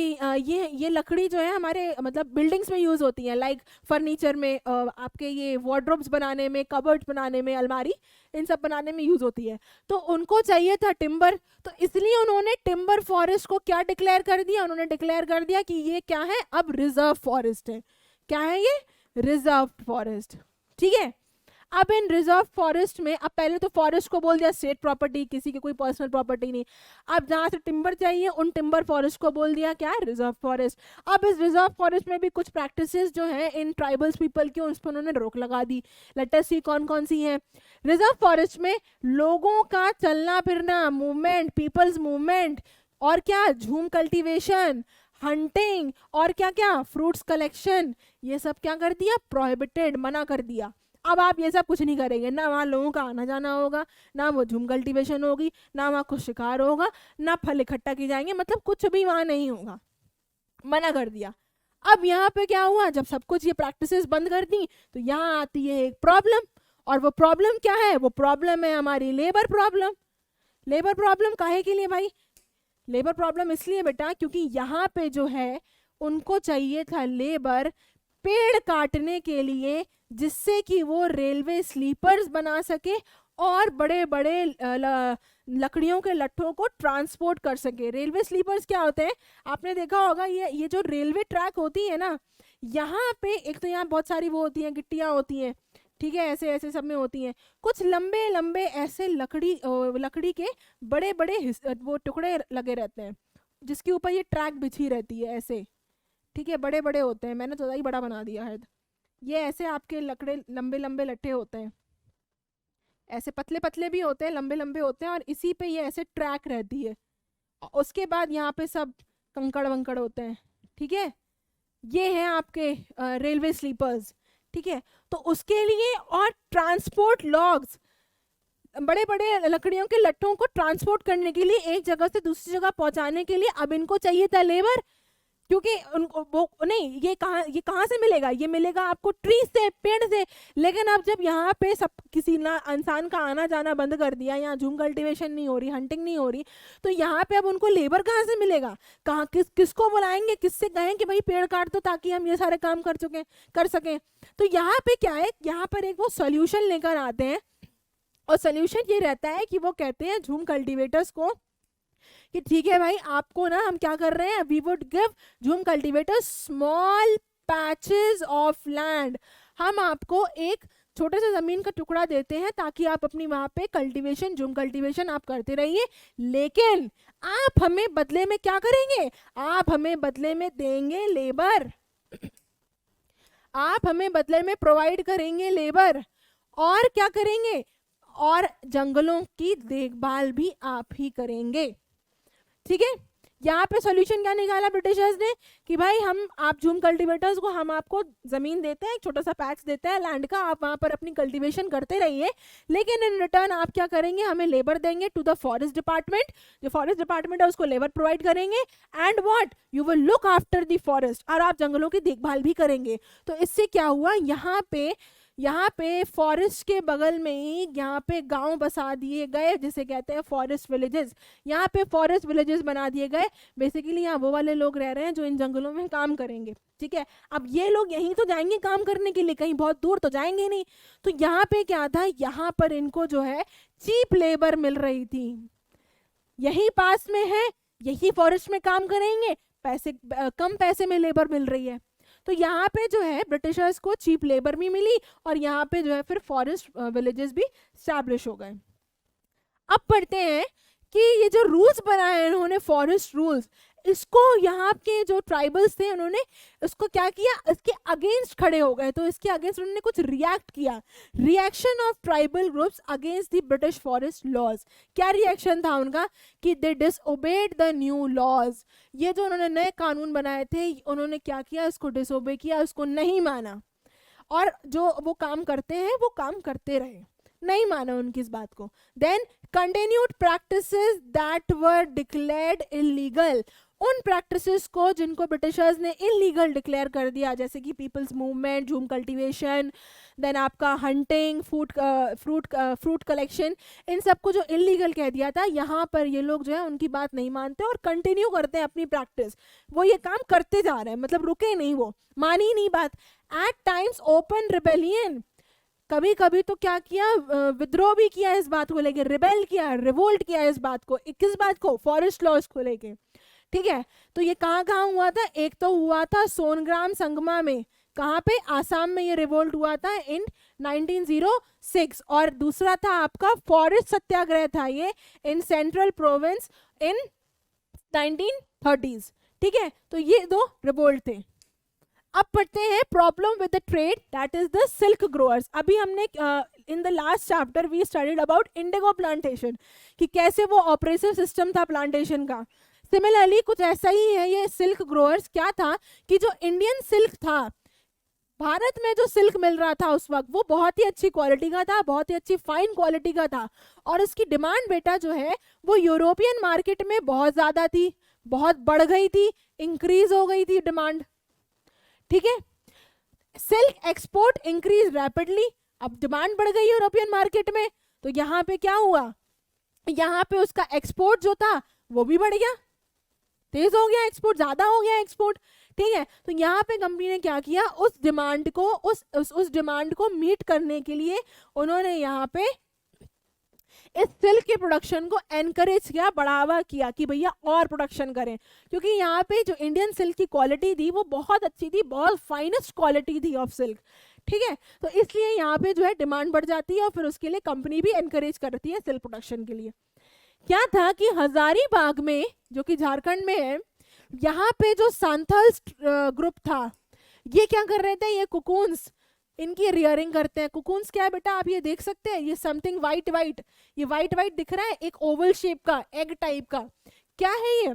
ये लकड़ी जो है हमारे मतलब बिल्डिंग्स में यूज होती है, लाइक फर्नीचर में, आपके ये वार्डरोब्स बनाने में, कबर्ड्स बनाने में, अलमारी, इन सब बनाने में यूज होती है। तो उनको चाहिए था टिम्बर, तो इसलिए उन्होंने टिम्बर फॉरेस्ट को क्या डिक्लेयर कर दिया, उन्होंने डिक्लेयर कर दिया कि ये क्या है, अब रिजर्व फॉरेस्ट है। क्या है ये, रिजर्व फॉरेस्ट। ठीक है, अब इन रिजर्व फॉरेस्ट में, अब पहले तो फॉरेस्ट को बोल दिया स्टेट प्रॉपर्टी, किसी की कोई पर्सनल प्रॉपर्टी नहीं। अब जहां से टिम्बर चाहिए उन टिम्बर फॉरेस्ट को बोल दिया क्या, रिजर्व फॉरेस्ट। अब इस रिजर्व फॉरेस्ट में भी कुछ प्रैक्टिसेस जो है इन ट्राइबल्स पीपल की, उस पर उन्होंने रोक लगा दी। लेट अस सी कौन कौन सी है। रिजर्व फॉरेस्ट में लोगों का चलना फिरना, मूवमेंट, पीपल्स मूवमेंट, और क्या, झूम कल्टीवेशन, हंटिंग, और क्या क्या, फ्रूट्स कलेक्शन, ये सब क्या कर दिया, प्रोहिबिटेड, मना कर दिया। अब आप ये सब कुछ नहीं करेंगे, ना वहाँ लोगों का आना जाना होगा, ना वो झूम कल्टीवेशन होगी, ना वहाँ कुछ शिकार होगा, ना फल इकट्ठा किए जाएंगे, मतलब कुछ भी वहाँ नहीं होगा, मना कर दिया। अब यहाँ पे क्या हुआ, जब सब कुछ ये प्रैक्टिसेस बंद कर दी तो यहाँ आती है एक प्रॉब्लम, और वो प्रॉब्लम क्या है, वो प्रॉब्लम है हमारी लेबर प्रॉब्लम। लेबर प्रॉब्लम काहे के लिए भाई, लेबर प्रॉब्लम इसलिए बेटा क्योंकि यहाँ पे जो है उनको चाहिए था लेबर पेड़ काटने के लिए, जिससे कि वो रेलवे स्लीपर्स बना सके और बड़े बड़े लकड़ियों के लट्ठों को ट्रांसपोर्ट कर सके। रेलवे स्लीपर्स क्या होते हैं, आपने देखा होगा, ये जो रेलवे ट्रैक होती है ना, यहाँ पे एक तो यहाँ बहुत सारी वो होती हैं, गिट्टियाँ होती हैं, ठीक है, ऐसे ऐसे सब में होती हैं, कुछ लंबे लंबे ऐसे लकड़ी के बड़े बड़े वो टुकड़े लगे रहते हैं, जिसके ऊपर ये ट्रैक बिछी रहती है ऐसे। ठीक है, बड़े बड़े होते हैं, मैंने तो ही बड़ा बना दिया है। ये ऐसे आपके लकड़े लंबे लंबे लट्ठे होते हैं, ऐसे पतले पतले भी होते हैं, लंबे लंबे होते हैं, और इसी पे ये ऐसे ट्रैक रहती है। उसके बाद यहाँ पे सब कंकड़ वंकड़ होते हैं। ठीक है, ये हैं आपके रेलवे स्लीपर्स। ठीक है, तो उसके लिए, और ट्रांसपोर्ट लॉग्स, बड़े बड़े लकड़ियों के लट्ठों को ट्रांसपोर्ट करने के लिए, एक जगह से दूसरी जगह पहुंचाने के लिए अब इनको चाहिए था लेबर, क्योंकि उनको वो नहीं, ये कहाँ से मिलेगा, ये मिलेगा आपको ट्री से, पेड़ से। लेकिन अब जब यहाँ पे सब किसी ना इंसान का आना जाना बंद कर दिया, यहाँ झूम कल्टीवेशन नहीं हो रही, हंटिंग नहीं हो रही, तो यहाँ पे अब उनको लेबर कहाँ से मिलेगा, कहाँ किसको बुलाएंगे, किससे कहें कि भाई पेड़ काट दो ताकि हम ये सारे काम कर सकें। तो यहाँ पे क्या है, यहाँ पर एक वो सोल्यूशन लेकर आते हैं, और सोल्यूशन ये रहता है कि वो कहते हैं झूम कल्टीवेटर्स को कि ठीक है भाई, आपको ना हम क्या कर रहे हैं, वी वुड गिव झूम cultivators small patches of land, हम आपको एक छोटे से जमीन का टुकड़ा देते हैं ताकि आप अपनी वहां पे कल्टीवेशन, झूम कल्टीवेशन आप करते रहिए, लेकिन आप हमें बदले में क्या करेंगे, आप हमें बदले में देंगे लेबर, आप हमें बदले में प्रोवाइड करेंगे लेबर, और क्या करेंगे, और जंगलों की देखभाल भी आप ही करेंगे। ठीक है, यहाँ पे सॉल्यूशन क्या निकाला ब्रिटिशर्स ने कि भाई आप झूम कल्टीवेटर्स को, हम आपको जमीन देते हैं, एक छोटा सा पैच देते हैं लैंड का, आप वहां पर अपनी कल्टीवेशन करते रहिए, लेकिन इन रिटर्न आप क्या करेंगे, हमें लेबर देंगे टू द फॉरेस्ट डिपार्टमेंट, जो फॉरेस्ट डिपार्टमेंट है उसको लेबर प्रोवाइड करेंगे, and what, you will look after the forest, और आप जंगलों की देखभाल भी करेंगे। तो इससे क्या हुआ, यहाँ पे फॉरेस्ट के बगल में ही यहाँ पे गांव बसा दिए गए, जिसे कहते हैं फॉरेस्ट विलेजेस। यहाँ पे फॉरेस्ट विलेजेस बना दिए गए, बेसिकली यहाँ वो वाले लोग रह रहे हैं जो इन जंगलों में काम करेंगे। ठीक है, अब ये लोग यहीं तो जाएंगे काम करने के लिए, कहीं बहुत दूर तो जाएंगे नहीं। तो यहाँ पे क्या था, यहाँ पर इनको जो है चीप लेबर मिल रही थी, यही पास में है, यही फॉरेस्ट में काम करेंगे, कम पैसे में लेबर मिल रही है। तो यहाँ पे जो है ब्रिटिशर्स को चीप लेबर भी मिली, और यहाँ पे जो है फिर फॉरेस्ट विलेजेस भी स्टैब्लिश हो गए। अब पढ़ते हैं कि ये जो रूल्स बनाए इन्होंने, फॉरेस्ट रूल्स, इसको यहाँ के जो ट्राइबल्स थे उन्होंने इसको क्या किया, इसके अगेंस्ट खड़े हो गए। तो इसके अगेंस्ट उन्होंने कुछ रिएक्ट किया, reaction of tribal groups against the British forest laws. क्या रिएक्शन था उनका कि they disobeyed the new laws, ये जो उन्होंने नए कानून बनाए थे उन्होंने क्या किया, इसको डिसओबे किया, उसको नहीं माना, और जो वो काम करते हैं वो काम करते रहे। नहीं माना उनकी इस बात को. Then continued practices that were declared illegal, उन प्रैक्टिसेस को जिनको ब्रिटिशर्स ने इलीगल डिक्लेयर कर दिया, जैसे कि people's movement, jhum cultivation, then आपका हंटिंग, फ्रूट कलेक्शन, इन सबको जो इलीगल कह दिया था, यहाँ पर ये लोग जो है उनकी बात नहीं मानते और कंटिन्यू करते हैं अपनी प्रैक्टिस. वो ये काम करते जा रहे हैं, मतलब रुके नहीं, वो मानी ही नहीं बात. एट टाइम्स ओपन रिबेलियन, कभी कभी तो क्या किया, विद्रोह भी किया इस बात को लेके, रिबेल किया, रिवोल्ट किया इस बात को, किस बात को, फॉरेस्ट लॉज को लेके. ठीक है, तो ये कहाँ कहाँ हुआ था, एक तो हुआ था सोनग्राम संगमा में, कहाँ पे, आसाम में ये रिवोल्ट हुआ था इन 1906, और दूसरा था आपका फॉरेस्ट सत्याग्रह था ये in central province in 1930s. ठीक है, तो ये दो रिवोल्ट थे. अब पढ़ते हैं problem with the trade, that is the silk growers. अभी हमने in the last chapter we studied about indigo plantation, कि कैसे वो ऑपरेटिव सिस्टम था प्लांटेशन का. सिमिलरली कुछ ऐसा ही है ये सिल्क ग्रोअर्स. क्या था कि जो इंडियन सिल्क था, भारत में जो सिल्क मिल रहा था उस वक्त, वो बहुत ही अच्छी क्वालिटी का था, बहुत ही अच्छी फाइन क्वालिटी का था, और इसकी डिमांड बेटा जो है वो यूरोपियन मार्केट में बहुत ज्यादा थी, बहुत बढ़ गई थी, इंक्रीज हो गई थी डिमांड. ठीक है, सिल्क एक्सपोर्ट इंक्रीज रैपिडली, अब डिमांड बढ़ गई यूरोपियन मार्केट में, तो यहाँ पे क्या हुआ, यहाँ पे उसका एक्सपोर्ट जो था वो भी बढ़ गया, तेज हो गया एक्सपोर्ट, ज्यादा हो गया एक्सपोर्ट. ठीक है, तो यहाँ पे कंपनी ने क्या किया, उस डिमांड को उस डिमांड को मीट करने के लिए उन्होंने यहाँ पे इस सिल्क के प्रोडक्शन को एनकरेज किया, बढ़ावा किया कि भैया और प्रोडक्शन करें, क्योंकि यहाँ पे जो इंडियन सिल्क की क्वालिटी थी वो बहुत अच्छी थी, बहुत फाइनेस्ट क्वालिटी थी ऑफ सिल्क. ठीक है, तो इसलिए यहाँ पे जो है डिमांड बढ़ जाती है और फिर उसके लिए कंपनी भी एनकरेज करती है सिल्क प्रोडक्शन के लिए. क्या था कि हजारीबाग में, जो कि झारखंड में है, यहाँ पे जो सांथल्स ग्रुप था, ये क्या कर रहे थे, ये कुकून्स, इनकी रियरिंग करते हैं. कुकून्स क्या है बेटा, आप ये देख सकते हैं, ये समथिंग वाइट वाइट, ये वाइट वाइट दिख रहा है, एक ओवल शेप का, एग टाइप का. क्या है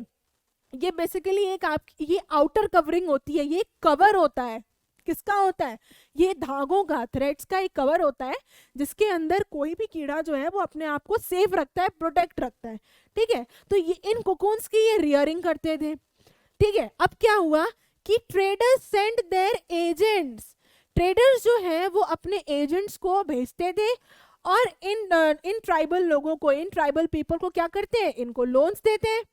ये बेसिकली एक ये आउटर कवरिंग होती है, ये कवर होता है. किसका होता है, ये धागों का, थ्रेड्स का एक कवर होता है, जिसके अंदर कोई भी कीड़ा जो है वो अपने आप को सेफ रखता है, प्रोटेक्ट रखता है. ठीक है, तो ये इन कुकून्स की ये रियरिंग करते थे. ठीक है, अब क्या हुआ कि traders send their agents, traders जो है वो अपने एजेंट्स को भेजते थे और इन ट्राइबल लोगों को, इन ट्राइबल पीपल को क्या करते हैं, इनको लोन्स देते हैं.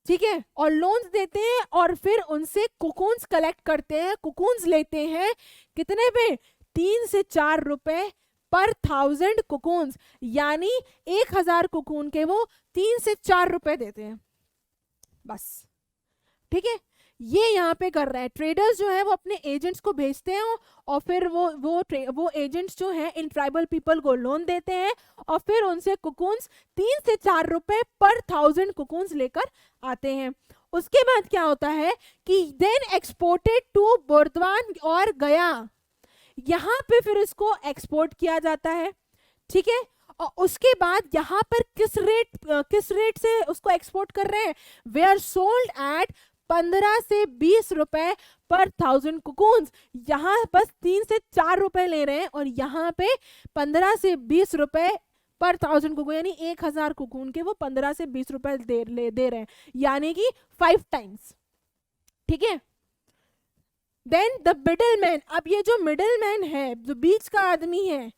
ठीक है, और लोन्स देते हैं और फिर उनसे कुकून्स कलेक्ट करते हैं, कुकून्स लेते हैं, कितने पे, 3 से 4 रुपए पर 1000 कुकून्स, यानी 1000 कुकून के वो 3 से 4 रुपए देते हैं बस. ठीक है, ये यहाँ पे कर रहा है. ट्रेडर्स जो है वो अपने एजेंट्स को भेजते हैं और फिर वो एजेंट्स जो है इन ट्राइबल पीपल को लोन देते हैं और फिर उनसे कुकून्स 3 से 4 रुपए पर 1000 कुकून्स लेकर आते हैं. उसके बाद क्या होता है कि देन एक्सपोर्टेड टू बुर्दवान और गया, यहाँ पे फिर इसको एक्सपोर्ट किया जाता है. ठीक है, और उसके बाद यहाँ पर किस रेट से उसको एक्सपोर्ट कर रहे हैं, वे आर सोल्ड एट 15 से 20 रुपए पर 1000 कुकून्स. यहाँ बस 3 से 4 रुपए ले रहे हैं और यहाँ पे 15 से 20 रुपए पर 1000 कुकून, यानी 1000 कुकून के वो 15 से 20 रुपए दे रहे हैं, यानी कि 5 टाइम्स. ठीक है, देन द मिडल मैन, अब ये जो मिडल मैन है, जो बीच का आदमी है,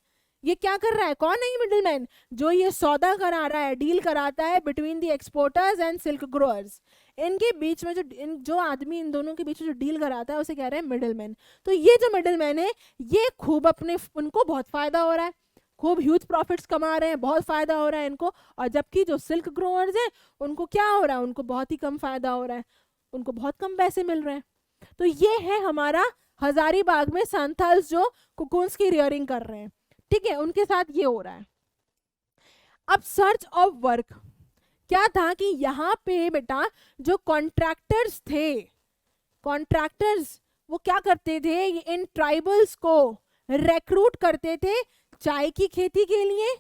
ये क्या कर रहा है, कौन है ये मिडल मैन, जो ये सौदा करा रहा है, डील कराता है between the exporters and silk growers. इनके बीच में जो आदमी इन दोनों के बीच में जो डील कराता है उसे कह रहे हैं मिडल मैन. तो ये जो मिडल मैन है ये खूब उनको बहुत फायदा हो रहा है, खूब ह्यूज प्रॉफिट्स कमा रहे हैं, बहुत फायदा हो रहा है इनको, और जबकि जो सिल्क ग्रोअर्स हैं उनको क्या हो रहा है, उनको बहुत ही कम फायदा हो रहा है, उनको बहुत कम पैसे मिल रहे हैं. तो ये है हमारा हजारीबाग में सांथाल्स जो कुकून्स की रियरिंग कर रहे हैं. ठीक है, उनके साथ ये हो रहा है. अब सर्च ऑफ वर्क, क्या था कि यहाँ पे बेटा जो कॉन्ट्रैक्टर्स थे, कॉन्ट्रैक्टर्स वो क्या करते थे, इन ट्राइबल्स को रिक्रूट करते थे चाय की खेती के लिए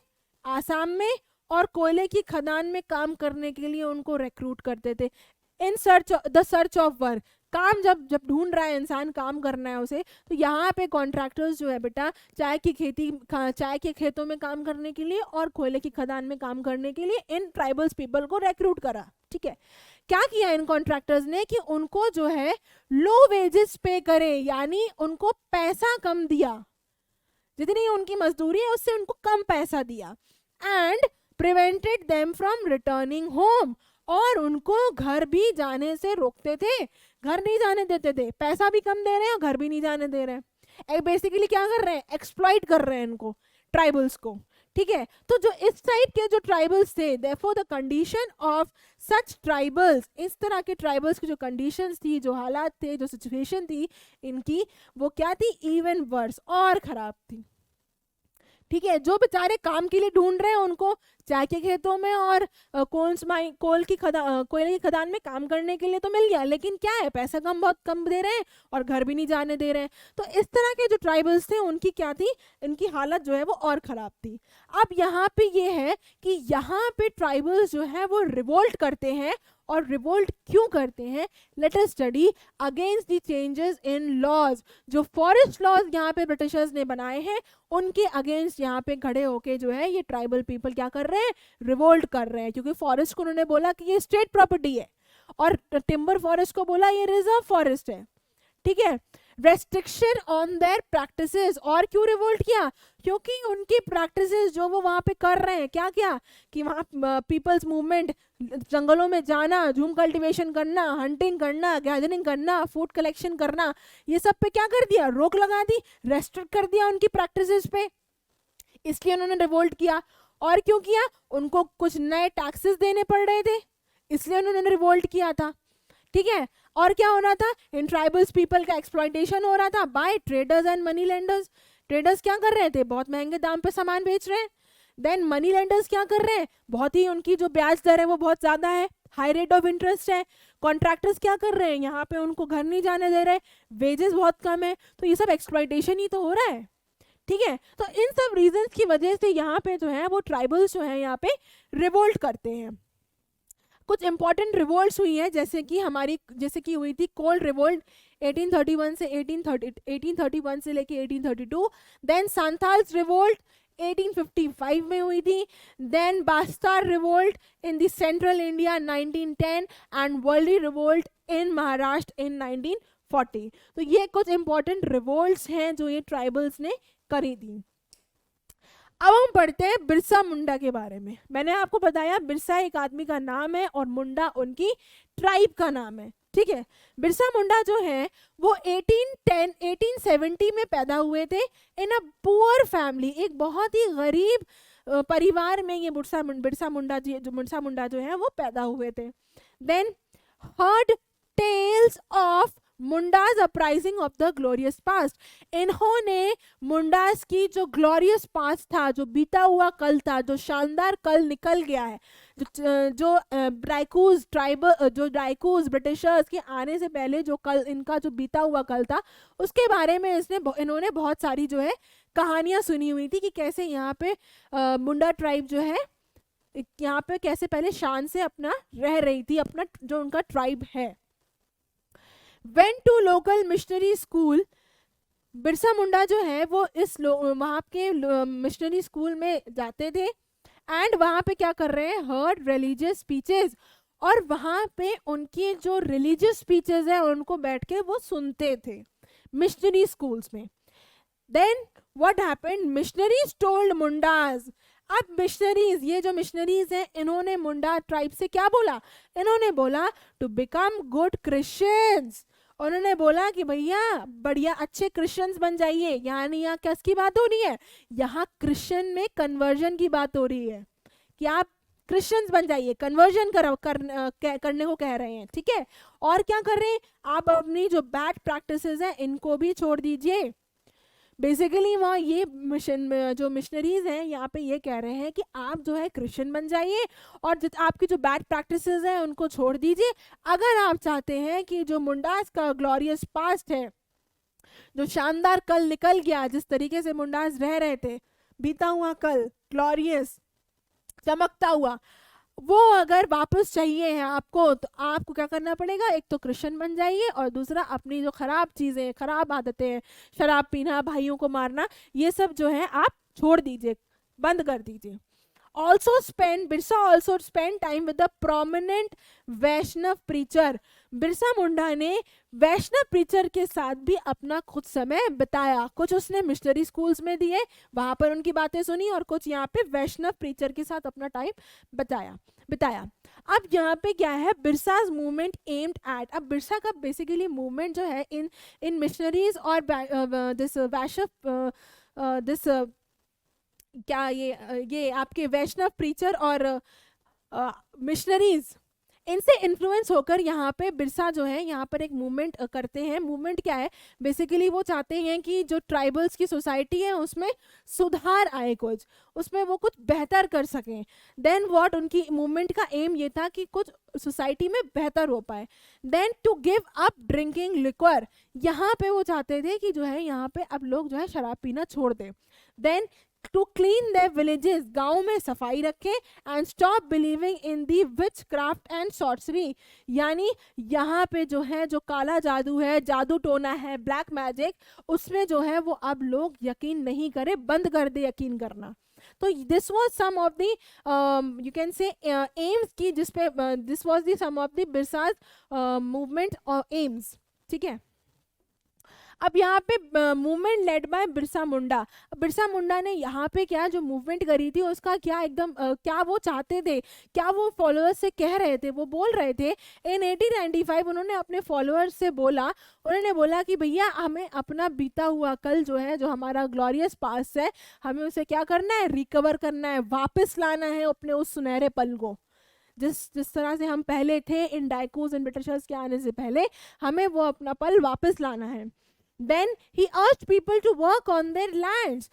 आसाम में, और कोयले की खदान में काम करने के लिए उनको रिक्रूट करते थे. इन सर्च ऑफ वर्क, काम जब जब ढूंढ रहा है इंसान, काम करना है उसे, तो यहाँ पे कॉन्ट्रैक्टर्स जो है बेटा चाय की खेती, चाय के खेतों में काम करने के लिए और कोयले की खदान में काम करने के लिए इन ट्राइबल्स पीपल को रिक्रूट करा। ठीक है, क्या किया इन कॉन्ट्रैक्टर्स ने कि उनको जो है लो वेजेस पे करे, यानी उनको पैसा कम दिया, जितनी उनकी मजदूरी है उससे उनको कम पैसा दिया। And prevented them from returning home, और उनको घर भी जाने से रोकते थे, घर नहीं जाने देते थे, पैसा भी कम दे रहे हैं और घर भी नहीं जाने दे रहे हैं। बेसिकली क्या कर रहे हैं, एक्सप्लॉइट कर रहे हैं इनको, ट्राइबल्स को। ठीक है, तो जो इस टाइप के जो ट्राइबल्स थे, therefore the condition of such tribals, इस तरह के ट्राइबल्स की जो कंडीशंस थी, जो हालात थे, जो सिचुएशन थी इनकी, वो क्या थी, इवन वर्स, और खराब थी। ठीक है, जो बेचारे काम के लिए ढूंढ रहे हैं उनको चाय के खेतों में और कोयले की खदान में काम करने के लिए तो मिल गया, लेकिन क्या है, पैसा बहुत कम दे रहे हैं और घर भी नहीं जाने दे रहे हैं। तो इस तरह के जो ट्राइबल्स थे उनकी क्या थी, इनकी हालत जो है वो और ख़राब थी। अब यहाँ पे ये है कि यहाँ पे ट्राइबल्स जो है वो रिवोल्ट करते हैं, और रिवोल्ट क्यों करते हैं, let us study against the changes in laws. जो फॉरेस्ट लॉज यहाँ पे ब्रिटिशर्स ने बनाए हैं उनके अगेंस्ट यहाँ पे खड़े होके जो है ये ट्राइबल पीपल क्या कर रहे हैं, रिवोल्ट कर रहे हैं। क्योंकि फॉरेस्ट को उन्होंने बोला कि ये स्टेट प्रॉपर्टी है, और टिम्बर फॉरेस्ट को बोला ये रिजर्व फॉरेस्ट है। ठीक है, रेस्ट्रिक्शन ऑन देयर प्रैक्टिसेस। और क्यों रिवोल्ट किया, क्योंकि उनकी प्रैक्टिसेस जो वो वहाँ पे कर रहे हैं, क्या क्या कि वहाँ पीपल्स मूवमेंट, जंगलों में जाना, झूम कल्टीवेशन करना, हंटिंग करना, गैदरिंग करना, फूड कलेक्शन करना, ये सब पे क्या कर दिया, रोक लगा दी, रेस्ट्रिक्ट कर दिया उनकी प्रैक्टिसेस पे, इसलिए उन्होंने रिवोल्ट किया। और क्यों किया, उनको कुछ नए टैक्सेस देने पड़ रहे थे, इसलिए उन्होंने रिवोल्ट किया था। ठीक है, और क्या हो रहा था, इन ट्राइबल्स पीपल का एक्सप्लॉइटेशन हो रहा था by traders and money lenders. Traders क्या कर रहे थे, बहुत महंगे दाम पे सामान बेच रहे हैं। देन मनी लेंडर्स क्या कर रहे हैं, बहुत ही उनकी जो ब्याज दर है वो बहुत ज़्यादा है, हाई रेट ऑफ इंटरेस्ट है। कॉन्ट्रैक्टर्स क्या कर रहे हैं, यहाँ पे उनको घर नहीं जाने दे रहे, वेजेस बहुत कम है, तो ये सब एक्सप्लॉइटेशन ही तो हो रहा है। ठीक है, तो इन सब रीजंस की वजह से यहाँ पे जो है वो ट्राइबल्स जो है यहाँ पे रिवोल्ट करते हैं। कुछ इंपॉर्टेंट रिवोल्ट्स हुई हैं, जैसे कि हुई थी कोल्ड रिवोल्ट 1831 से 1831 से लेके 1832। देन सांथाल्स रिवोल्ट 1855 में हुई थी। Then Bastar revolt in the central India 1910 and Warli revolt in Maharashtra in 1940। तो ये कुछ इंपॉर्टेंट रिवोल्ट्स हैं जो ये ट्राइबल्स ने करी थी। अब हम पढ़ते हैं बिरसा मुंडा के बारे में। मैंने आपको बताया बिरसा एक आदमी का नाम है और मुंडा उनकी ट्राइब का नाम है। ठीक है, बिरसा मुंडा जो है वो 1870 में पैदा हुए थे इन अ पुअर फैमिली, एक बहुत ही गरीब परिवार में ये बिरसा मुंडा जो है वो पैदा हुए थे। Then heard tales of Mundas uprising of the glorious past. इन्होंने मुंडास की जो ग्लोरियस पास्ट था, जो बीता हुआ कल था, जो शानदार कल निकल गया है, जो डाइकूज ब्रिटिशर्स के आने से पहले जो कल, इनका जो बीता हुआ कल था, उसके बारे में इन्होंने बहुत सारी जो है कहानियां सुनी हुई थी कि कैसे यहाँ पे मुंडा ट्राइब जो है यहाँ पे कैसे पहले शान से अपना रह रही थी, अपना जो उनका ट्राइब है। Went to local missionary school। Birsa Munda जो है वो वहाँ के मिशनरी स्कूल में जाते थे एंड वहाँ पे क्या कर रहे हैं, हर्ड रिलीजियस स्पीचेस, और वहाँ पे उनकी जो रिलीजियस स्पीचेस है उनको बैठ के वो सुनते थे मिशनरी स्कूल्स में। Then what happened, missionaries told Mundas. अब मिशनरीज, ये जो मिशनरीज हैं, इन्होंने मुंडा ट्राइब से क्या बोला, इन्होंने बोला टू बिकम गुड क्रिश्चियंस। उन्होंने बोला कि भैया बढ़िया अच्छे क्रिश्चियंस बन जाइए। यानी यहाँ किसकी बात हो रही है, यहाँ क्रिश्चियन में कन्वर्जन की बात हो रही है कि आप क्रिश्चियंस बन जाइए, कन्वर्जन करने को कह रहे हैं। ठीक है, और क्या कर रहे हैं, आप अपनी जो बैड प्रैक्टिसेस हैं इनको भी छोड़ दीजिए। बेसिकली वहाँ ये जो मिशनरीज हैं यहाँ पे ये कह रहे हैं कि आप जो है क्रिश्चियन बन जाइए और आपकी जो बैड प्रैक्टिसेस हैं उनको छोड़ दीजिए, अगर आप चाहते हैं कि जो मुंडास का ग्लोरियस पास्ट है, जो शानदार कल निकल गया, जिस तरीके से मुंडास रह रहे थे, बीता हुआ कल ग्लोरियस चमकता हुआ, वो अगर वापस चाहिए है आपको तो आपको क्या करना पड़ेगा, एक तो क्रिश्चियन बन जाइए और दूसरा अपनी जो खराब चीज़ें, खराब आदतें हैं, शराब पीना, भाइयों को मारना, ये सब जो है आप छोड़ दीजिए, बंद कर दीजिए। Birsa also spent time with the prominent Vaishnav preacher. Birsa Munda ने वैष्णव प्रीचर के साथ भी अपना कुछ समय बिताया। कुछ उसने मिशनरी स्कूल्स में दिए, वहां पर उनकी बातें सुनी, और कुछ यहाँ पे वैष्णव प्रीचर के साथ अपना टाइम बिताया। अब यहाँ पे क्या है, बिरसाज मूवमेंट एम्ड एट, अब बिरसा का बेसिकली मूवमेंट जो है इन मिशनरीज और दिस वैष्णव दिस क्या ये आपके वैष्णव प्रीचर और मिशनरीज, इनसे इन्फ्लुएंस होकर यहाँ पे बिरसा जो है यहाँ पर एक मूवमेंट करते हैं। मूवमेंट क्या है, बेसिकली वो चाहते हैं कि जो ट्राइबल्स की सोसाइटी है उसमें सुधार आए, कुछ उसमें वो कुछ बेहतर कर सकें। देन व्हाट, उनकी मूवमेंट का एम ये था कि कुछ सोसाइटी में बेहतर हो पाए। Then to give up drinking liquor, यहाँ पे वो चाहते थे कि जो है यहाँ पे अब लोग जो है शराब पीना छोड़ दें। Then to clean their villages, गाँव में सफाई रखें। And stop believing in the witchcraft and sorcery, यानी यहाँ पे जो है जो काला जादू है, जादू टोना है, ब्लैक मैजिक, उसमें जो है वो अब लोग यकीन नहीं करे, बंद कर दे यकीन करना। तो this was some of the you can say aims की, जिसपे this was the some of the Birsa's movement और एम्स, ठीक है। अब यहाँ पे movement led by Birsa Munda, Birsa Munda ने यहाँ पे क्या जो मूवमेंट करी थी उसका क्या एकदम क्या वो चाहते थे, क्या वो फॉलोअर्स से कह रहे थे, वो बोल रहे थे। इन 1895 उन्होंने अपने फॉलोअर्स से बोला, उन्होंने बोला कि भैया हमें अपना बीता हुआ कल जो है, जो हमारा ग्लोरियस पास्ट है, हमें उसे क्या करना है, रिकवर करना है, वापस लाना है अपने उस सुनहरे पल को। जिस तरह से हम पहले थे इन डायकोस एंड ब्रिटिशर्स के आने से पहले, हमें वो अपना पल वापस लाना है। Then he urged people to work on their lands.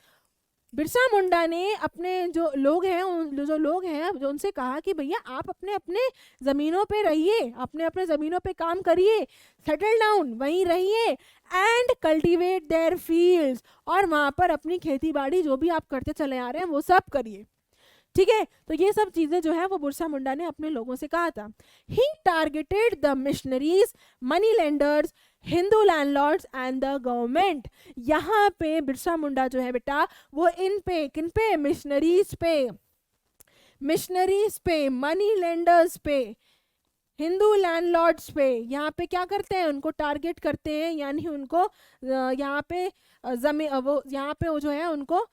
Birsa Munda ने अपने जो लोग हैं जो उनसे कहा कि भैया आप अपने अपने ज़मीनों पे रहिए, अपने अपने ज़मीनों पे काम करिए, सेटल डाउन वहीं रहिए, एंड कल्टीवेट देयर फील्ड्स, और वहाँ पर अपनी खेती बाड़ी जो भी आप करते चले आ रहे हैं वो सब करिए, ठीक है। तो ये सब चीज़ें जो है वो बिरसा मुंडा ने अपने लोगों से कहा था। He targeted the missionaries, money lenders, Hindu landlords and the government. यहाँ पे बिरसा मुंडा जो है बेटा वो किन पे, मिशनरीज पे, मनी लेंडर्स पे, हिंदू लैंडलॉर्ड्स पे, यहाँ पे क्या करते हैं, उनको टारगेट करते हैं, यानी उनको यहाँ पे वो जो है उनको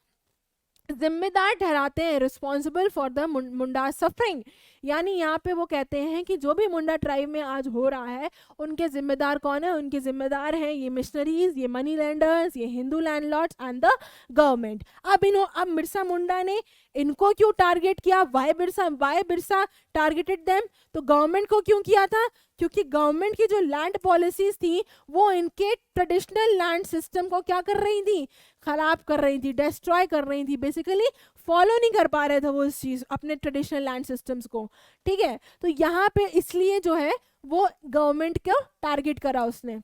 जिम्मेदार ठहराते हैं, responsible for the Munda suffering. यानी यहाँ पे वो कहते हैं कि जो भी मुंडा ट्राइब में आज हो रहा है उनके जिम्मेदार कौन है, उनके जिम्मेदार हैं ये मिशनरीज, ये मनी लैंडर्स, ये Hindu landlords and the government. अब बिरसा मुंडा ने इनको क्यों टारगेट किया, वाई बिरसा टारगेटेड देम, तो गवर्नमेंट को क्यों किया था, क्योंकि गवर्नमेंट की जो लैंड पॉलिसीज थी वो इनके ट्रेडिशनल लैंड सिस्टम को क्या कर रही थी, खराब कर रही थी, डिस्ट्रॉय कर रही थी, बेसिकली फॉलो नहीं कर पा रहे थे वो इस चीज, अपने ट्रेडिशनल लैंड सिस्टम्स को, ठीक है। तो यहाँ पे इसलिए जो है वो गवर्नमेंट को टारगेट करा उसने,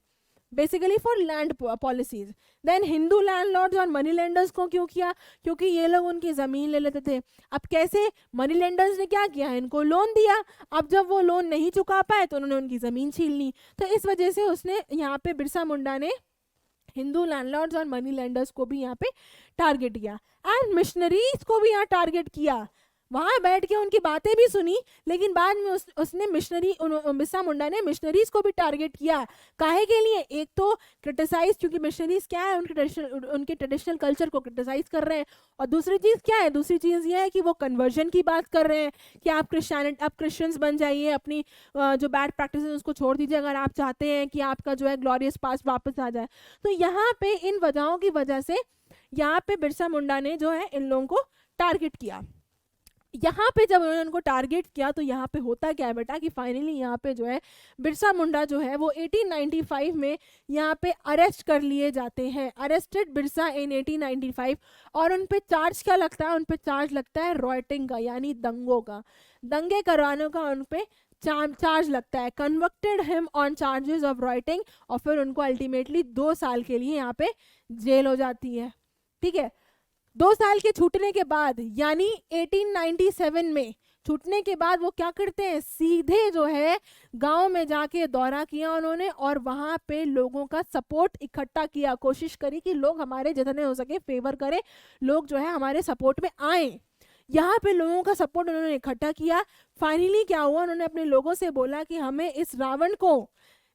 basically for land policies. Then Hindu landlords और मनी लेंडर्स को क्यों किया, क्योंकि ये लोग उनकी ज़मीन ले लेते थे। अब कैसे, मनी लेंडर्स ने क्या किया, इनको लोन दिया, अब जब वो लोन नहीं चुका पाए तो उन्होंने उनकी ज़मीन छीन ली। तो इस वजह से उसने यहाँ पे बिरसा मुंडा ने हिंदू लैंडलॉर्ड्स और मनी लेंडर्स को भी यहाँ पे टारगेट किया, एंड मिशनरीज को भी यहाँ टारगेट किया। वहाँ बैठ के उनकी बातें भी सुनी, लेकिन बाद में उसने बिरसा मुंडा ने मिशनरीज को भी टारगेट किया। काहे के लिए, एक तो क्रिटिसाइज, क्योंकि मिशनरीज क्या है, उनके ट्रेडिशनल कल्चर को क्रिटिसाइज कर रहे हैं, और दूसरी चीज़ क्या है, दूसरी चीज़ ये है कि वो कन्वर्जन की बात कर रहे हैं कि आप क्रिश्चियंस बन जाइए, अपनी जो बैड प्रैक्टिस उसको छोड़ दीजिए अगर आप चाहते हैं कि आपका जो है ग्लोरियस पास्ट वापस आ जाए। तो यहाँ पे इन वजहों की वजह से यहाँ पे बिरसा मुंडा ने जो है इन लोगों को टारगेट किया। यहाँ पे जब उन्होंने उनको टारगेट किया तो यहाँ पे होता क्या है बेटा कि फाइनली यहाँ पे जो है बिरसा मुंडा जो है वो 1895 में यहाँ पे अरेस्ट कर लिए जाते हैं, अरेस्टेड बिरसा इन 1895। और उन पे चार्ज क्या लगता है, उन पे चार्ज लगता है रॉयटिंग का, यानी दंगों का, दंगे करवाने का उन पे चार्ज लगता है। Convicted him on charges of writing, और फिर उनको अल्टीमेटली 2 साल के लिए यहाँ पे जेल हो जाती है, ठीक है। 2 साल के छूटने के बाद यानी 1897 में छूटने के बाद वो क्या करते हैं, सीधे जो है गांव में जाके दौरा किया उन्होंने और वहां पे लोगों का सपोर्ट इकट्ठा किया, कोशिश करी कि लोग हमारे जितने हो सके फेवर करें, लोग जो है हमारे सपोर्ट में आए। यहाँ पे लोगों का सपोर्ट उन्होंने इकट्ठा किया। फाइनली क्या हुआ, उन्होंने अपने लोगों से बोला कि हमें इस रावण को,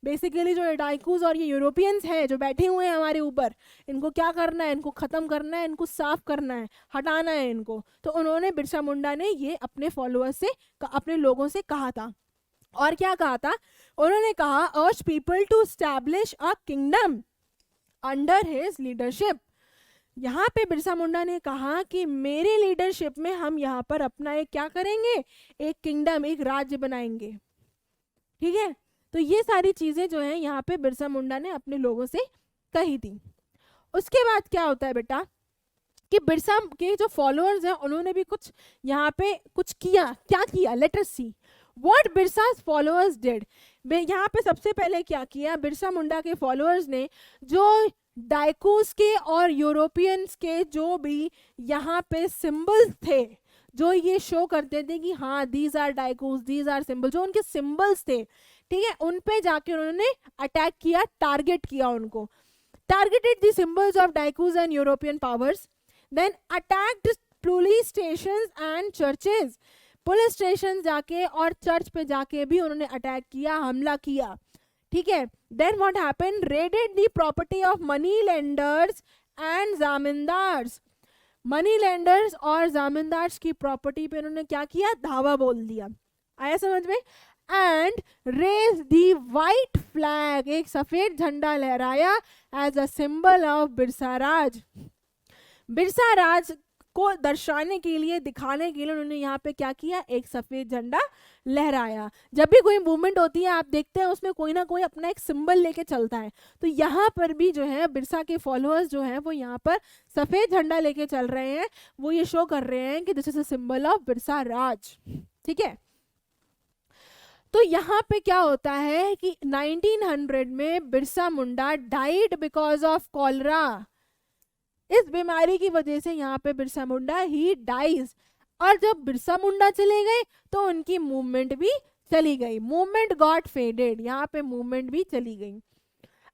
बेसिकली जो डाइकूज और ये यूरोपियंस हैं जो बैठे हुए हैं हमारे ऊपर, इनको क्या करना है, इनको खत्म करना है, इनको साफ करना है, हटाना है इनको। तो उन्होंने, बिरसा मुंडा ने ये अपने फॉलोअर्स से, अपने लोगों से कहा था। और क्या कहा था, उन्होंने कहा urge people to establish a kingdom under his leadership. यहाँ पे बिरसा मुंडा ने कहा कि मेरे लीडरशिप में हम यहाँ पर अपना एक क्या करेंगे, एक किंगडम, एक राज्य बनाएंगे। ठीक है, तो ये सारी चीजें जो है यहाँ पे बिरसा मुंडा ने अपने लोगों से कही थी। उसके बाद क्या होता है बेटा कि बिरसा के जो फॉलोअर्स हैं उन्होंने भी कुछ यहाँ पे कुछ किया। क्या किया, let us see what Birsa's followers did. यहाँ पे सबसे पहले क्या किया, बिरसा मुंडा के फॉलोअर्स ने जो डाइकूस के और यूरोपियंस के जो भी यहाँ पे सिंबल्स थे, जो ये शो करते थे कि हाँ these are dikus, these are symbol, जो उनके सिंबल्स थे, ठीक है, उन पे जाके उन्होंने अटैक किया, टारगेट किया उनको। Targeted the symbols of dikus and European powers, then attacked police stations and churches. Police station जाके और चर्च पे जाके भी उन्होंने अटैक किया, हमला किया। ठीक है, then what happened, raided the property of money lenders and zamindars. Money lenders और जामींदार्स की प्रॉपर्टी पे उन्होंने क्या किया, धावा बोल दिया। आया समझ में। And raise the white flag, एक सफेद झंडा लहराया as a symbol of Birsa Raj. Birsa Raj को दर्शाने के लिए, दिखाने के लिए उन्होंने यहाँ पे क्या किया, एक सफेद झंडा लहराया। जब भी कोई मूवमेंट होती है आप देखते हैं उसमें कोई ना कोई अपना एक सिंबल लेके चलता है, तो यहाँ पर भी जो है बिरसा के फॉलोअर्स जो हैं वो यहाँ पर सफेद झंडा लेके चल रहे हैं। वो ये शो कर रहे हैं कि this is a symbol of Birsa Raj. ठीक है, तो यहाँ पे क्या होता है कि 1900 में Birsa Munda died because of cholera. इस बीमारी की वजह से यहाँ पे बिरसा मुंडा ही डाइज। और जब बिरसा मुंडा चले गए तो उनकी मूवमेंट भी चली गई, मूवमेंट गॉट फेडेड, यहाँ पे मूवमेंट भी चली गई।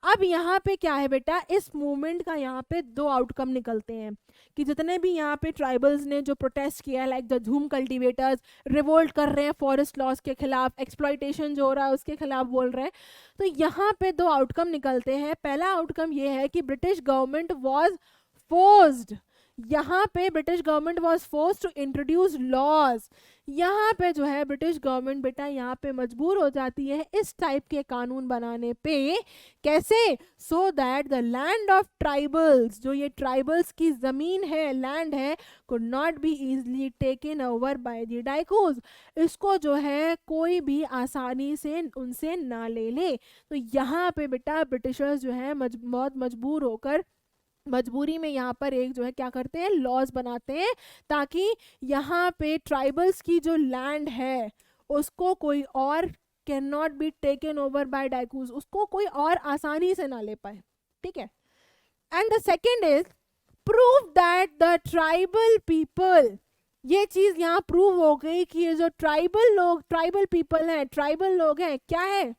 अब यहाँ पे क्या है बेटा, इस मूवमेंट का यहाँ पे दो आउटकम निकलते हैं कि जितने भी यहाँ पे ट्राइबल्स ने जो प्रोटेस्ट किया, लाइक द झूम कल्टीवेटर्स रिवोल्ट कर रहे हैं फॉरेस्ट लॉस के खिलाफ, एक्सप्लॉइटेशन जो हो रहा है उसके खिलाफ बोल रहे हैं, तो यहाँ पे दो आउटकम निकलते हैं। पहला आउटकम ये है कि ब्रिटिश गवर्नमेंट वॉज फोर्स्ड, यहाँ पे British government was forced to introduce laws. यहाँ पे जो है ब्रिटिश गवर्नमेंट बेटा यहाँ पे मजबूर हो जाती है इस टाइप के कानून बनाने पे। कैसे, so that the land of tribals, जो ये ट्राइबल्स की जमीन है, लैंड है, could not be easily taken over by the dikus, इसको जो है कोई भी आसानी से उनसे ना ले ले। तो यहाँ पे बेटा ब्रिटिशर्स जो है बहुत मजबूर होकर, मजबूरी में यहाँ पर एक जो है क्या करते हैं, लॉज बनाते हैं ताकि यहाँ पे ट्राइबल्स की जो लैंड है उसको कोई और can not be taken over by dikus, उसको कोई और आसानी से ना ले पाए। ठीक है, and the second is prove that the tribal people, ये चीज यहाँ प्रूव हो गई कि ये जो ट्राइबल लोग, ट्राइबल पीपल हैं, ट्राइबल लोग हैं, क्या है,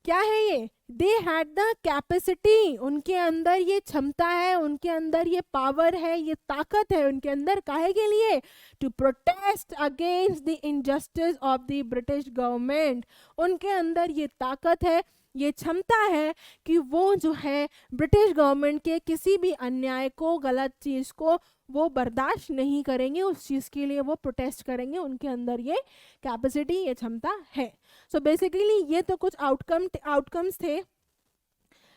क्या है ये, दे हैड द कैपेसिटी, उनके अंदर ये क्षमता है, उनके अंदर ये पावर है, ये ताकत है उनके अंदर, काहे के लिए, to protest against the injustice of the British government. उनके अंदर ये ताकत है, ये क्षमता है कि वो जो है ब्रिटिश गवर्नमेंट के किसी भी अन्याय को, गलत चीज को वो बर्दाश्त नहीं करेंगे, उस चीज के लिए वो प्रोटेस्ट करेंगे, उनके अंदर ये कैपेसिटी, ये क्षमता है। सो बेसिकली ये तो कुछ आउटकम्स थे,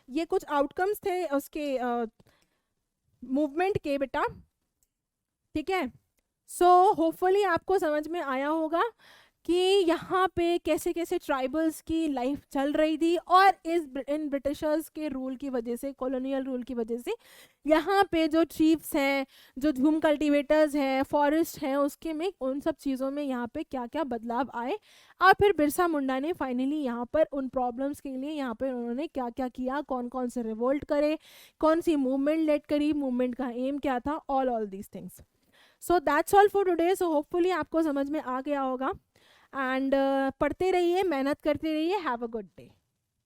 ये कुछ आउटकम्स थे उसके मूवमेंट के बेटा। ठीक है, सो होपफुली आपको समझ में आया होगा कि यहाँ पे कैसे कैसे ट्राइबल्स की लाइफ चल रही थी, और इन ब्रिटिशर्स के रूल की वजह से, कॉलोनियल रूल की वजह से यहाँ पे जो चीफ्स हैं, जो झूम कल्टीवेटर्स हैं, फॉरेस्ट हैं, उसके में उन सब चीज़ों में यहाँ पे क्या क्या बदलाव आए। और फिर बिरसा मुंडा ने फाइनली यहाँ पर उन प्रॉब्लम्स के लिए यहाँ पर उन्होंने क्या क्या किया, कौन कौन से रिवोल्ट करे, कौन सी मूवमेंट लेड करी, मूवमेंट का एम क्या था, all these things. So that's all for today. So hopefully आपको समझ में आ गया होगा. एंड पढ़ते रहिए, मेहनत करते रहिए. Have a good day.